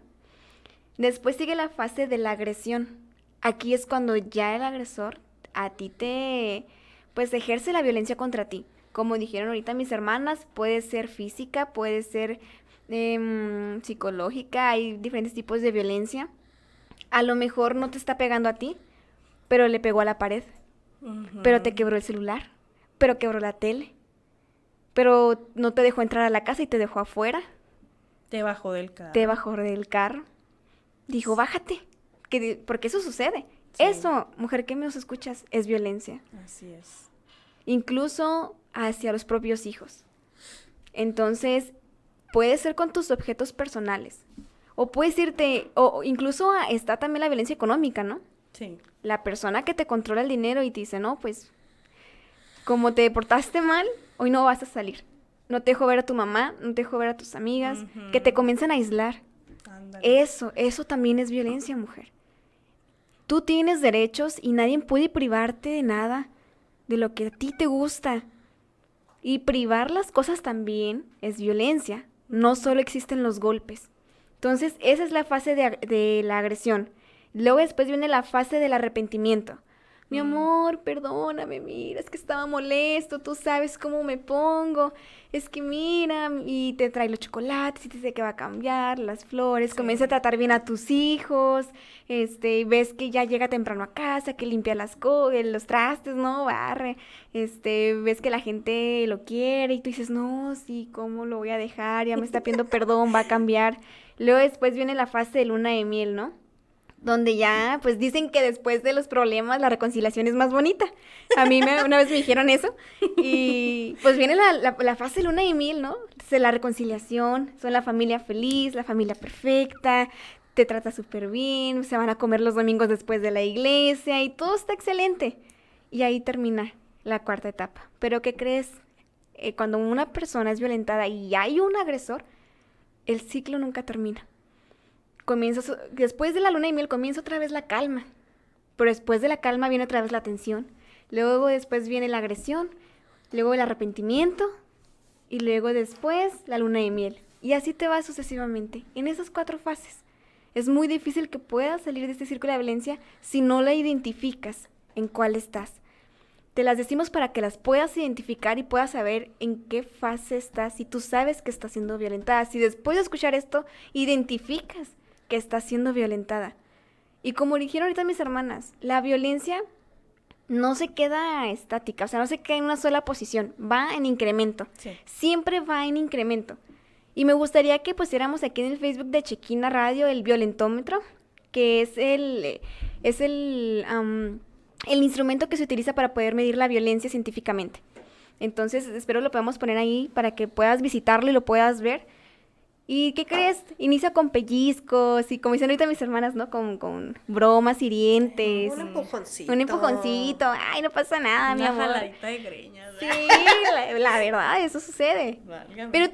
Después sigue la fase de la agresión. Aquí es cuando ya el agresor a ti pues ejerce la violencia contra ti. Como dijeron ahorita mis hermanas, puede ser física, puede ser psicológica, hay diferentes tipos de violencia. A lo mejor no te está pegando a ti, pero le pegó a la pared, pero te quebró el celular, pero quebró la tele, pero no te dejó entrar a la casa y te dejó afuera. Te bajó del carro. Te bajó del carro. Dijo, bájate, porque eso sucede. Sí. Eso, mujer que me escuchas, es violencia. Así es. Incluso hacia los propios hijos. Entonces, puede ser con tus objetos personales. O puedes irte, o incluso está también la violencia económica, ¿no? Sí. La persona que te controla el dinero y te dice, no, pues, como te portaste mal, hoy no vas a salir. No te dejo ver a tu mamá, no te dejo ver a tus amigas, que te comienzan a aislar. Ándale. Eso también es violencia, mujer. Tú tienes derechos y nadie puede privarte de nada, de lo que a ti te gusta. Y privar las cosas también es violencia. No solo existen los golpes. Entonces, esa es la fase de la agresión. Luego después viene la fase del arrepentimiento. Mi amor, perdóname, mira, es que estaba molesto, tú sabes cómo me pongo, es que mira, y te trae los chocolates, y te dice que va a cambiar, las flores, comienza a tratar bien a tus hijos, ves que ya llega temprano a casa, que limpia los trastes, ¿no? Barre, ves que la gente lo quiere, y tú dices, no, sí, ¿cómo lo voy a dejar? Ya me está pidiendo perdón, va a cambiar. Luego después viene la fase de luna de miel, ¿no? Donde ya, pues dicen que después de los problemas la reconciliación es más bonita. A mí una vez me dijeron eso. Y pues viene la fase luna de miel, ¿no? La reconciliación, son la familia feliz, la familia perfecta, te trata súper bien, se van a comer los domingos después de la iglesia y todo está excelente. Y ahí termina la cuarta etapa. Pero ¿qué crees? Cuando una persona es violentada y hay un agresor, el ciclo nunca termina. Después de la luna de miel comienza otra vez la calma, pero después de la calma viene otra vez la tensión, luego después viene la agresión, luego el arrepentimiento y luego después la luna de miel. Y así te va sucesivamente, en esas 4 fases. Es muy difícil que puedas salir de este círculo de violencia si no la identificas en cuál estás. Te las decimos para que las puedas identificar y puedas saber en qué fase estás, si tú sabes que estás siendo violentada, si después de escuchar esto identificas que está siendo violentada. Y como dijeron ahorita mis hermanas, la violencia no se queda estática, o sea, no se queda en una sola posición, va en incremento. Sí. Siempre va en incremento. Y me gustaría que pusiéramos aquí en el Facebook de Chequina Radio el violentómetro, que es el instrumento que se utiliza para poder medir la violencia científicamente. Entonces, espero lo podamos poner ahí para que puedas visitarlo y lo puedas ver. ¿Y qué crees? Inicia con pellizcos y como dicen ahorita mis hermanas, ¿no? Con bromas hirientes. Un empujoncito. Un empujoncito. Ay, no pasa nada, mi amor. Una jaladita de greñas. Sí, la verdad, eso sucede. Válgame. Pero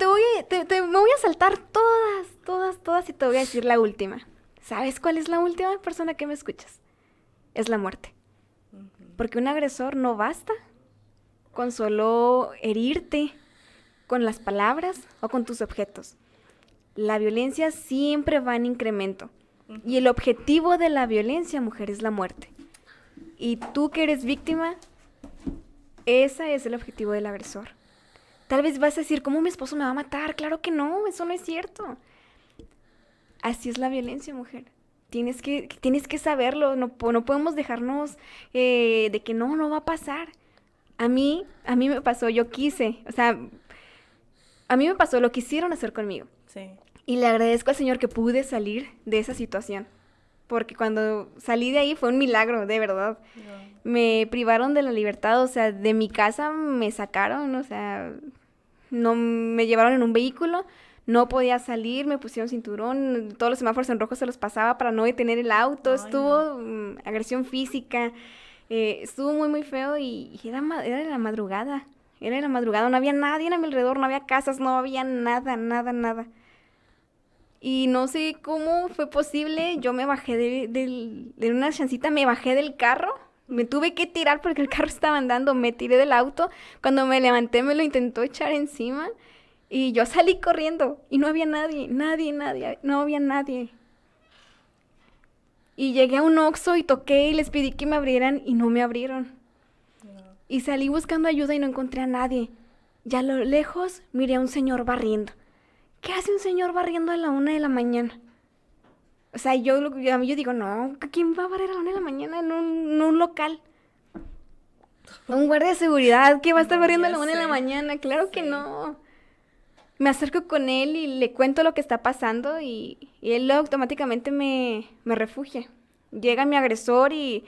me voy a saltar todas y te voy a decir la última. ¿Sabes cuál es la última persona que me escuchas? Es la muerte. Porque un agresor no basta con solo herirte con las palabras o con tus objetos. La violencia siempre va en incremento. Y el objetivo de la violencia, mujer, es la muerte. Y tú que eres víctima, ese es el objetivo del agresor. Tal vez vas a decir, ¿cómo mi esposo me va a matar? Claro que no, eso no es cierto. Así es la violencia, mujer. Tienes que saberlo, no podemos dejarnos de que no va a pasar. A mí me pasó, a mí me pasó, lo quisieron hacer conmigo. Sí. Y le agradezco al Señor que pude salir de esa situación. Porque cuando salí de ahí fue un milagro, de verdad. No. Me privaron de la libertad, o sea, de mi casa me sacaron, o sea, no me llevaron en un vehículo, no podía salir, me pusieron cinturón, todos los semáforos en rojo se los pasaba para no detener el auto, agresión física, estuvo muy, muy feo y era de la madrugada, no había nadie a mi alrededor, no había casas, no había nada. Y no sé cómo fue posible, yo me bajé de una chancita, me bajé del carro, me tuve que tirar porque el carro estaba andando, me tiré del auto, cuando me levanté me lo intentó echar encima y yo salí corriendo y no había nadie, no había nadie. Y llegué a un Oxxo y toqué y les pedí que me abrieran y no me abrieron. No. Y salí buscando ayuda y no encontré a nadie. Ya a lo lejos miré a un señor barriendo. ¿Qué hace un señor barriendo a la 1 de la mañana? O sea, yo digo, no, ¿quién va a barrer a la 1 de la mañana en un local? Un guardia de seguridad que va a estar barriendo a la 1 de la mañana, claro que no. Me acerco con él y le cuento lo que está pasando y él automáticamente me refugia. Llega mi agresor y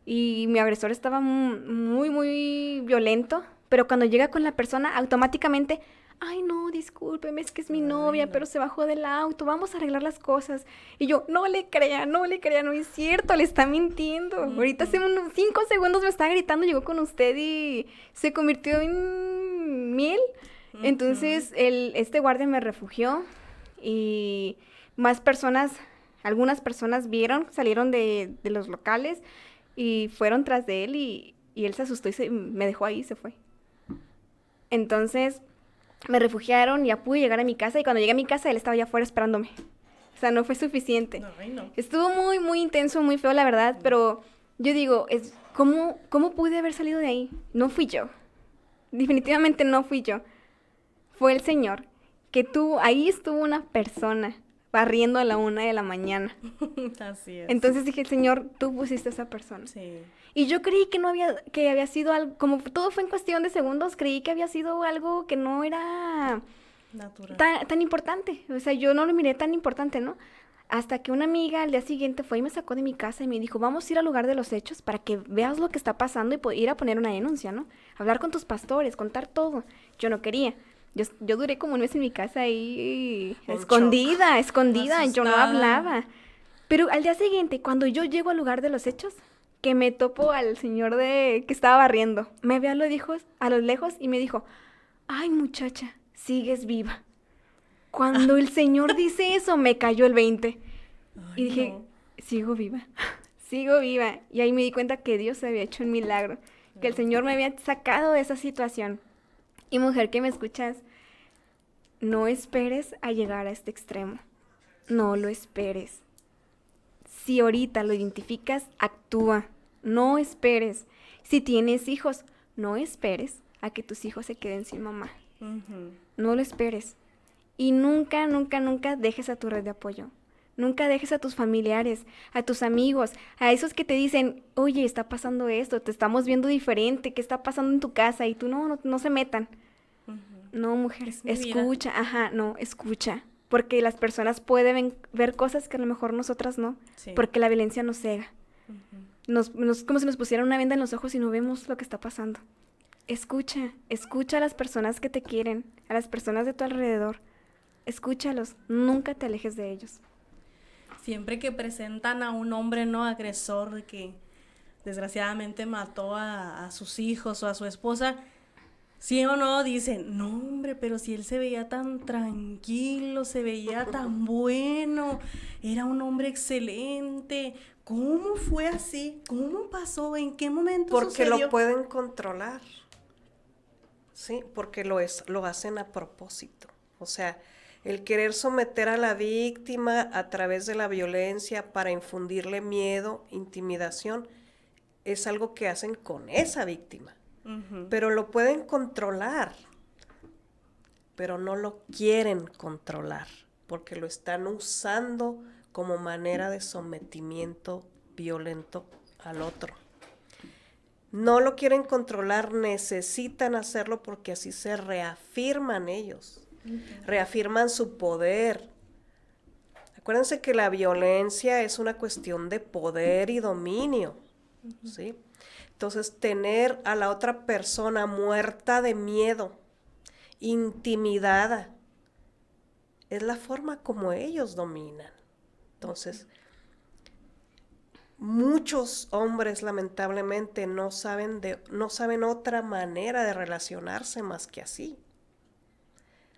mi agresor estaba muy, muy violento, pero cuando llega con la persona, automáticamente... Ay, no, discúlpeme, es que es mi novia, pero se bajó del auto, vamos a arreglar las cosas. Y yo, no le crea, no es cierto, le está mintiendo. Ahorita hace unos 5 segundos me está gritando, llegó con usted y se convirtió en miel. Entonces, este guardia me refugió y algunas personas salieron de los locales y fueron tras de él y él se asustó y me dejó ahí y se fue. Entonces me refugiaron, ya pude llegar a mi casa y cuando llegué a mi casa él estaba allá afuera esperándome. O sea, no fue suficiente. Ay, no. Estuvo muy, muy intenso, muy feo, la verdad, pero yo digo, ¿cómo pude haber salido de ahí? No fui yo. Definitivamente no fui yo. Fue el Señor ahí estuvo una persona barriendo a la 1 de la mañana. Así es. Entonces dije, Señor, tú pusiste a esa persona. Sí. Y yo creí que había sido algo, como todo fue en cuestión de segundos, creí que había sido algo que no era Natural. tan importante. O sea, yo no lo miré tan importante, ¿no? Hasta que una amiga al día siguiente fue y me sacó de mi casa y me dijo, vamos a ir al lugar de los hechos para que veas lo que está pasando y ir a poner una denuncia, ¿no? Hablar con tus pastores, contar todo. Yo no quería. Yo duré como un mes en mi casa ahí escondida, yo no Asustada. hablaba. Pero al día siguiente, cuando yo llego al lugar de los hechos, que me topo al señor que estaba barriendo, me ve a lo lejos y me dijo, ay muchacha, sigues viva. Cuando el Señor dice eso, me cayó el 20. Y dije, no. sigo viva, sigo viva. Y ahí me di cuenta que Dios había hecho un milagro, que el Señor me había sacado de esa situación. Y mujer que me escuchas, no esperes a llegar a este extremo. No lo esperes. Si ahorita lo identificas, actúa. No esperes. Si tienes hijos, no esperes a que tus hijos se queden sin mamá. Ujú. No lo esperes. Y nunca, nunca, nunca dejes a tu red de apoyo. Nunca dejes a tus familiares, a tus amigos, a esos que te dicen, oye, está pasando esto, te estamos viendo diferente, ¿qué está pasando en tu casa? Y tú, no se metan. No, mujer, mi vida. escucha, escucha. Porque las personas pueden ver cosas que a lo mejor nosotras no. Sí. Porque la violencia nos cega. Como si nos pusieran una venda en los ojos y no vemos lo que está pasando. Escucha a las personas que te quieren, a las personas de tu alrededor. Escúchalos, nunca te alejes de ellos. Siempre que presentan a un hombre no agresor que desgraciadamente mató a sus hijos o a su esposa, sí o no, dicen, no hombre, pero si él se veía tan tranquilo, se veía tan bueno, era un hombre excelente, ¿cómo fue así? ¿Cómo pasó? ¿En qué momento Porque sucedió? lo pueden controlar. Sí, porque lo hacen a propósito. O sea, el querer someter a la víctima a través de la violencia para infundirle miedo, intimidación, es algo que hacen con esa víctima. Pero lo pueden controlar, pero no lo quieren controlar, porque lo están usando como manera de sometimiento violento al otro. No lo quieren controlar, necesitan hacerlo porque así se reafirman ellos, reafirman su poder. Acuérdense que la violencia es una cuestión de poder y dominio, ¿sí? Entonces, tener a la otra persona muerta de miedo, intimidada, es la forma como ellos dominan. Entonces, muchos hombres lamentablemente no saben otra manera de relacionarse más que así.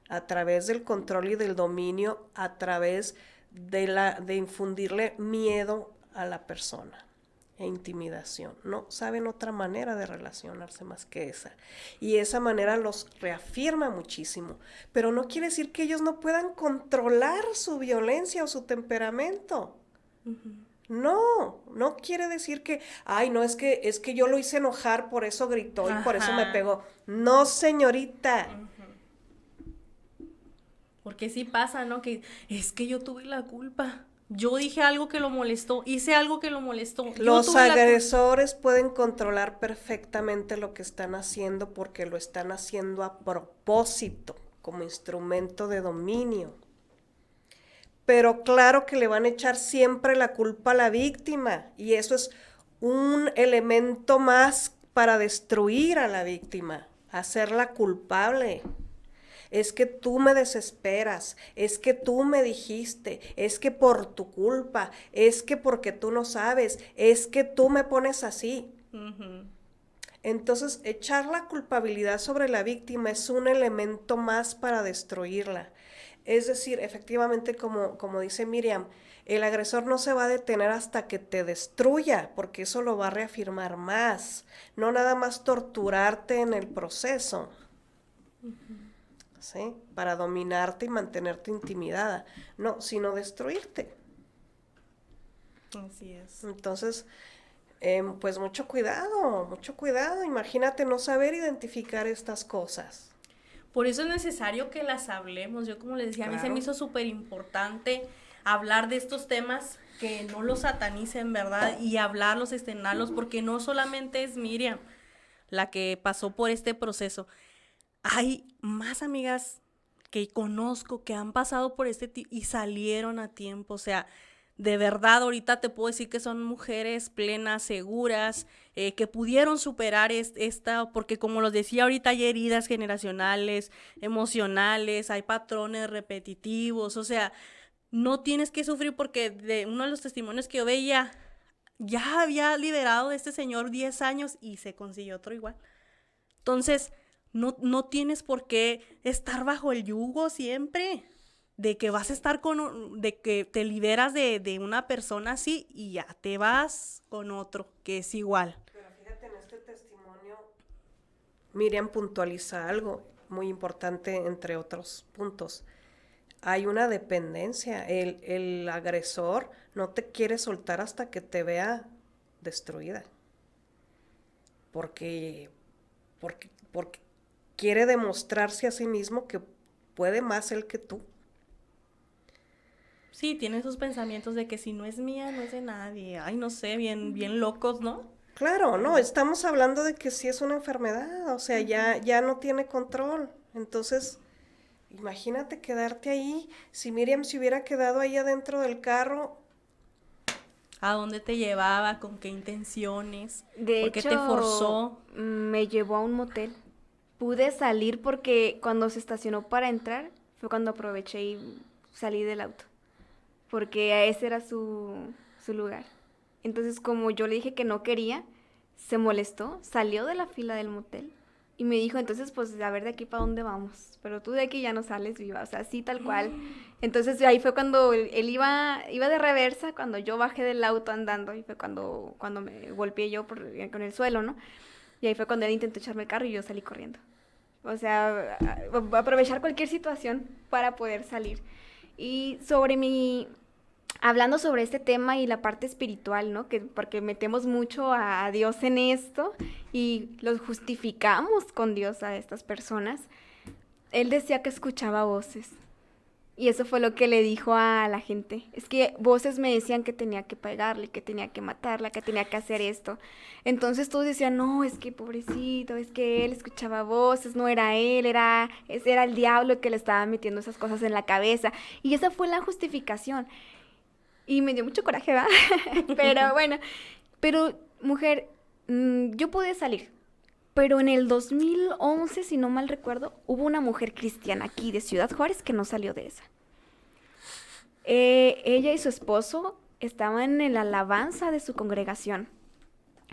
A través del control y del dominio, a través de infundirle miedo a la persona e intimidación. No saben otra manera de relacionarse más que esa. Y esa manera los reafirma muchísimo. Pero no quiere decir que ellos no puedan controlar su violencia o su temperamento. No quiere decir que, ay, no, es que yo lo hice enojar, por eso gritó y por eso me pegó. No, señorita. Porque sí pasa, ¿no? Que es que yo tuve la culpa. Yo dije algo que lo molestó, hice algo que lo molestó. Los agresores pueden controlar perfectamente lo que están haciendo porque lo están haciendo a propósito, como instrumento de dominio. Pero claro que le van a echar siempre la culpa a la víctima y eso es un elemento más para destruir a la víctima, hacerla culpable. Es que tú me desesperas, es que tú me dijiste, es que por tu culpa, es que porque tú no sabes, es que tú me pones así. Entonces, echar la culpabilidad sobre la víctima es un elemento más para destruirla. Es decir, efectivamente, como dice Miriam, el agresor no se va a detener hasta que te destruya, porque eso lo va a reafirmar más, no nada más torturarte en el proceso. ¿sí? Para dominarte y mantenerte intimidada. No, sino destruirte. Así es. Entonces, pues mucho cuidado, mucho cuidado. Imagínate no saber identificar estas cosas. Por eso es necesario que las hablemos. Yo, como les decía, a mí se Claro. me hizo súper importante hablar de estos temas, que no los satanicen, ¿verdad? Y hablarlos, externarlos, porque no solamente es Miriam la que pasó por este proceso. Hay más amigas que conozco que han pasado por y salieron a tiempo. O sea, de verdad, ahorita te puedo decir que son mujeres plenas, seguras, que pudieron superar esta, porque como los decía ahorita, hay heridas generacionales, emocionales, hay patrones repetitivos. O sea, no tienes que sufrir, porque de uno de los testimonios que yo veía, ya había liberado de este señor 10 años y se consiguió otro igual. Entonces, no tienes por qué estar bajo el yugo siempre, de que vas a estar de que te liberas de una persona así y ya te vas con otro que es igual. Pero fíjate, en este testimonio, Miriam puntualiza algo muy importante, entre otros puntos. Hay una dependencia. El agresor no te quiere soltar hasta que te vea destruida. Porque quiere demostrarse a sí mismo que puede más él que tú. Sí, tiene esos pensamientos de que si no es mía, no es de nadie. Ay, no sé, bien locos, ¿no? Claro, no, estamos hablando de que sí es una enfermedad, o sea, ya no tiene control. Entonces, imagínate quedarte ahí. Si Miriam se hubiera quedado ahí adentro del carro, ¿A dónde te llevaba? ¿Con qué intenciones? De ¿Por qué hecho, te forzó? me llevó a un motel. Pude salir porque cuando se estacionó para entrar fue cuando aproveché y salí del auto. Porque ese era su lugar. Entonces, como yo le dije que no quería, se molestó, salió de la fila del motel y me dijo, entonces, pues, a ver de aquí para dónde vamos. Pero tú de aquí ya no sales viva, o sea, así tal cual. Entonces, ahí fue cuando él iba de reversa, cuando yo bajé del auto andando, y fue cuando me golpeé yo con el suelo, ¿no? Y ahí fue cuando él intentó echarme el carro y yo salí corriendo. O sea, aprovechar cualquier situación para poder salir. Y hablando sobre este tema y la parte espiritual, ¿no? Porque metemos mucho a Dios en esto y los justificamos con Dios a estas personas. Él decía que escuchaba voces. Y eso fue lo que le dijo a la gente. Es que voces me decían que tenía que pegarle, que tenía que matarla, que tenía que hacer esto. Entonces todos decían, no, es que pobrecito, es que él escuchaba voces, no era él, era el diablo que le estaba metiendo esas cosas en la cabeza. Y esa fue la justificación. Y me dio mucho coraje, ¿verdad? Pero bueno, mujer, yo pude salir. Pero en el 2011, si no mal recuerdo, hubo una mujer cristiana aquí de Ciudad Juárez que no salió de esa. Ella y su esposo estaban en la alabanza de su congregación.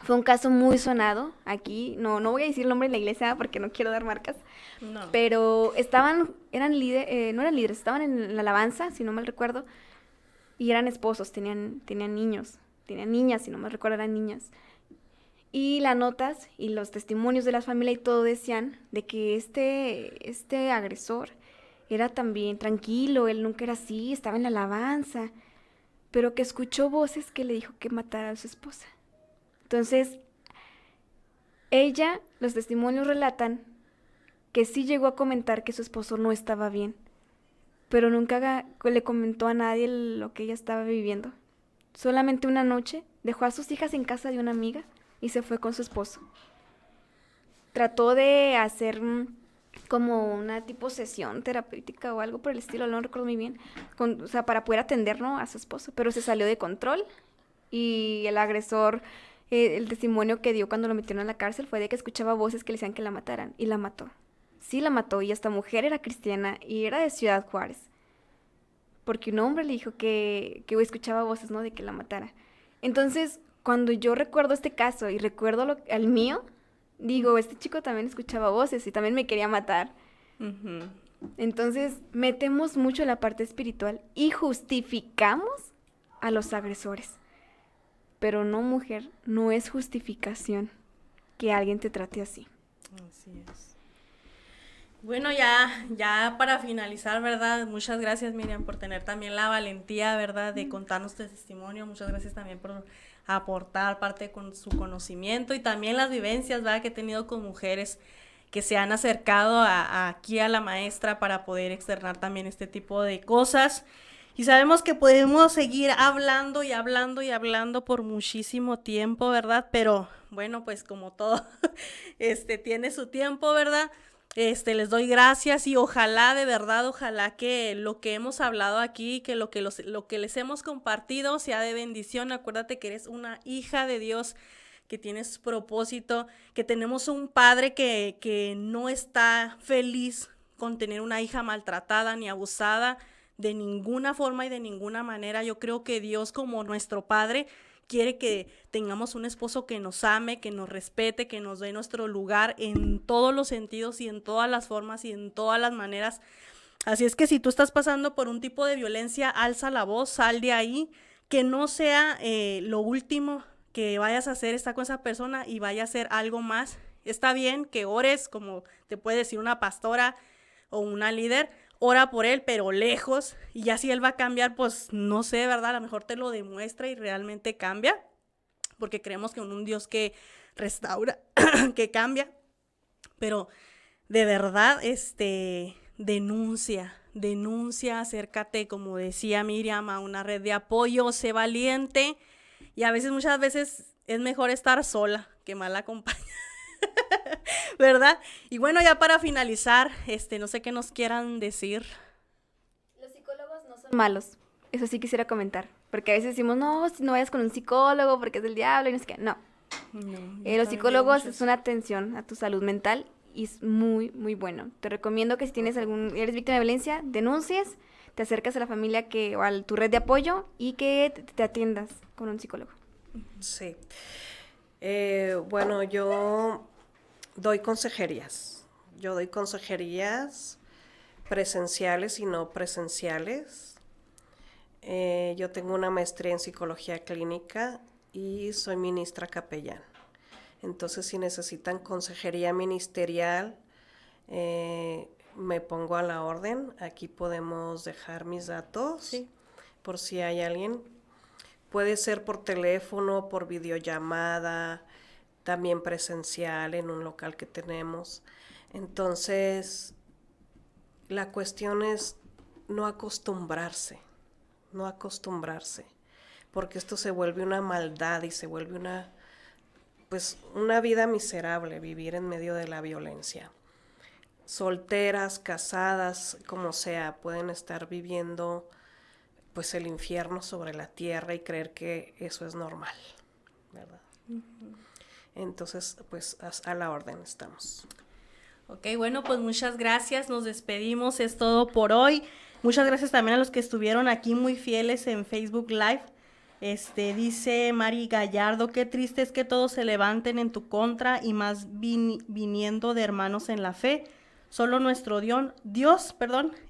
Fue un caso muy sonado aquí. No voy a decir el nombre de la iglesia porque no quiero dar marcas. No. no Pero eran líderes, estaban en la alabanza, si no mal recuerdo. Y eran esposos, tenían niños, tenían niñas, si no mal recuerdo eran niñas. Y las notas y los testimonios de la familia y todo decían de que este agresor era también tranquilo, él nunca era así, estaba en la alabanza, pero que escuchó voces que le dijo que matara a su esposa. Entonces, los testimonios relatan que sí llegó a comentar que su esposo no estaba bien, pero nunca le comentó a nadie lo que ella estaba viviendo. Solamente una noche dejó a sus hijas en casa de una amiga y se fue con su esposo. Trató de hacer como una tipo sesión terapéutica o algo por el estilo, no recuerdo muy bien, o sea, para poder atender, ¿no?, a su esposo, pero se salió de control y el agresor, el testimonio que dio cuando lo metieron a la cárcel fue de que escuchaba voces que le decían que la mataran y la mató. Sí la mató y esta mujer era cristiana y era de Ciudad Juárez, porque un hombre le dijo que escuchaba voces, ¿no?, de que la matara. Entonces, cuando yo recuerdo este caso y recuerdo al mío, digo, este chico también escuchaba voces y también me quería matar. Uh-huh. Entonces, metemos mucho la parte espiritual y justificamos a los agresores. Pero no, mujer, no es justificación que alguien te trate así. Así es. Bueno, ya para finalizar, ¿verdad? Muchas gracias, Miriam, por tener también la valentía, ¿verdad? De contarnos tu testimonio. Muchas gracias también por aportar parte con su conocimiento y también las vivencias, ¿verdad? Que he tenido con mujeres que se han acercado aquí a la maestra para poder externar también este tipo de cosas. Y sabemos que podemos seguir hablando y hablando y hablando por muchísimo tiempo, ¿verdad? Pero bueno, pues como todo, tiene su tiempo, ¿verdad? Les doy gracias y ojalá, de verdad, ojalá que lo que hemos hablado aquí, que lo que les hemos compartido sea de bendición. Acuérdate que eres una hija de Dios, que tienes propósito, que tenemos un padre que no está feliz con tener una hija maltratada ni abusada de ninguna forma y de ninguna manera. Yo creo que Dios, como nuestro padre, quiere que tengamos un esposo que nos ame, que nos respete, que nos dé nuestro lugar en todos los sentidos y en todas las formas y en todas las maneras. Así es que si tú estás pasando por un tipo de violencia, alza la voz, sal de ahí, que no sea lo último que vayas a hacer, estar con esa persona y vaya a hacer algo más. Está bien que ores, como te puede decir una pastora o una líder, ora por él, pero lejos, y ya si él va a cambiar, pues no sé, ¿verdad? A lo mejor te lo demuestra y realmente cambia, porque creemos que un Dios que restaura, que cambia, pero de verdad, denuncia, acércate, como decía Miriam, a una red de apoyo, sé valiente, y muchas veces es mejor estar sola que mal acompañada. ¿Verdad? Y bueno, ya para finalizar, no sé qué nos quieran decir. Los psicólogos no son malos, eso sí quisiera comentar, porque a veces decimos, no, si no vayas con un psicólogo porque es del diablo y no sé qué, no. Los psicólogos es una atención a tu salud mental y es muy, muy bueno. Te recomiendo que si eres víctima de violencia, denuncies, te acercas a la familia o a tu red de apoyo y que te atiendas con un psicólogo. Sí. Bueno, yo doy consejerías. Yo doy consejerías presenciales y no presenciales. Yo tengo una maestría en psicología clínica y soy ministra capellán. Entonces, si necesitan consejería ministerial, me pongo a la orden. Aquí podemos dejar mis datos, sí, por si hay alguien. Puede ser por teléfono, por videollamada, también presencial en un local que tenemos. Entonces, la cuestión es no acostumbrarse, porque esto se vuelve una maldad y se vuelve una vida miserable, vivir en medio de la violencia. Solteras, casadas, como sea, pueden estar viviendo pues el infierno sobre la tierra y creer que eso es normal, ¿verdad? Uh-huh. Entonces, pues a la orden estamos. Ok, bueno, pues muchas gracias, nos despedimos, es todo por hoy. Muchas gracias también a los que estuvieron aquí muy fieles en Facebook Live. Dice Mari Gallardo, qué triste es que todos se levanten en tu contra y más viniendo de hermanos en la fe. Solo nuestro Dios,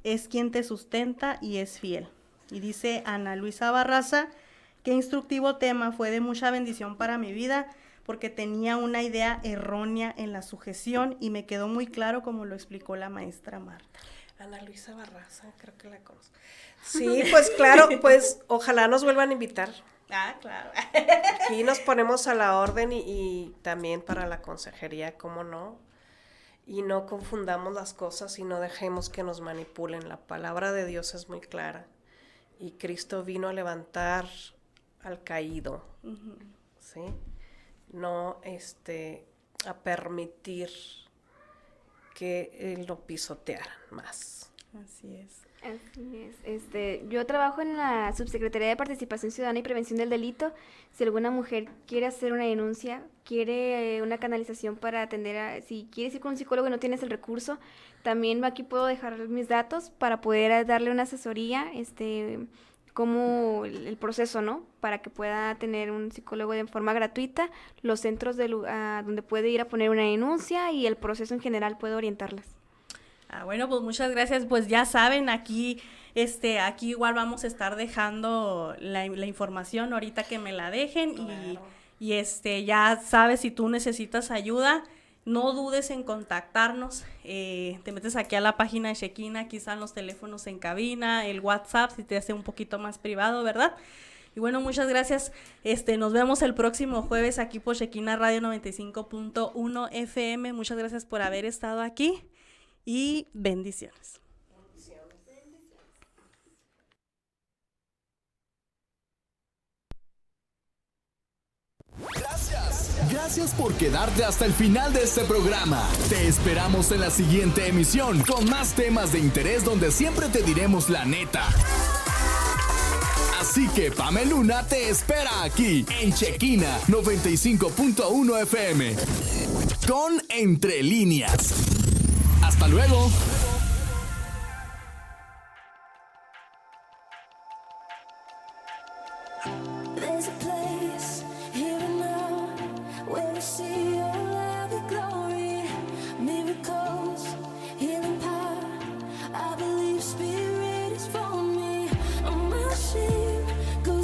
es quien te sustenta y es fiel. Y dice Ana Luisa Barraza, qué instructivo tema, fue de mucha bendición para mi vida, porque tenía una idea errónea en la sujeción y me quedó muy claro como lo explicó la maestra Marta. Ana Luisa Barraza, creo que la conozco. Sí, pues claro, pues ojalá nos vuelvan a invitar. Ah, claro. Aquí nos ponemos a la orden y también para la consejería, ¿cómo no? Y no confundamos las cosas y no dejemos que nos manipulen. La palabra de Dios es muy clara. Y Cristo vino a levantar al caído, uh-huh. ¿Sí? No a permitir que lo pisotearan más. Así es. Así es. Yo trabajo en la Subsecretaría de Participación Ciudadana y Prevención del Delito. Si alguna mujer quiere hacer una denuncia, quiere una canalización para atender si quieres ir con un psicólogo y no tienes el recurso, también aquí puedo dejar mis datos para poder darle una asesoría, como el proceso, ¿no? Para que pueda tener un psicólogo de forma gratuita, los centros donde puede ir a poner una denuncia y el proceso en general puede orientarlas. Bueno, pues muchas gracias. Pues ya saben, aquí igual vamos a estar dejando la información ahorita que me la dejen. Claro. Y ya sabes, si tú necesitas ayuda, no dudes en contactarnos. Te metes aquí a la página de Shekina, aquí están los teléfonos en cabina, el WhatsApp, si te hace un poquito más privado, ¿verdad? Y bueno, muchas gracias. Nos vemos el próximo jueves aquí por Shekina Radio 95.1 FM. Muchas gracias por haber estado aquí y bendiciones. Gracias por quedarte hasta el final de este programa. Te esperamos en la siguiente emisión con más temas de interés donde siempre te diremos la neta. Así que Pameluna te espera aquí en Shekina 95.1 FM con Entre Líneas. Hasta luego. There's a place here and now where we see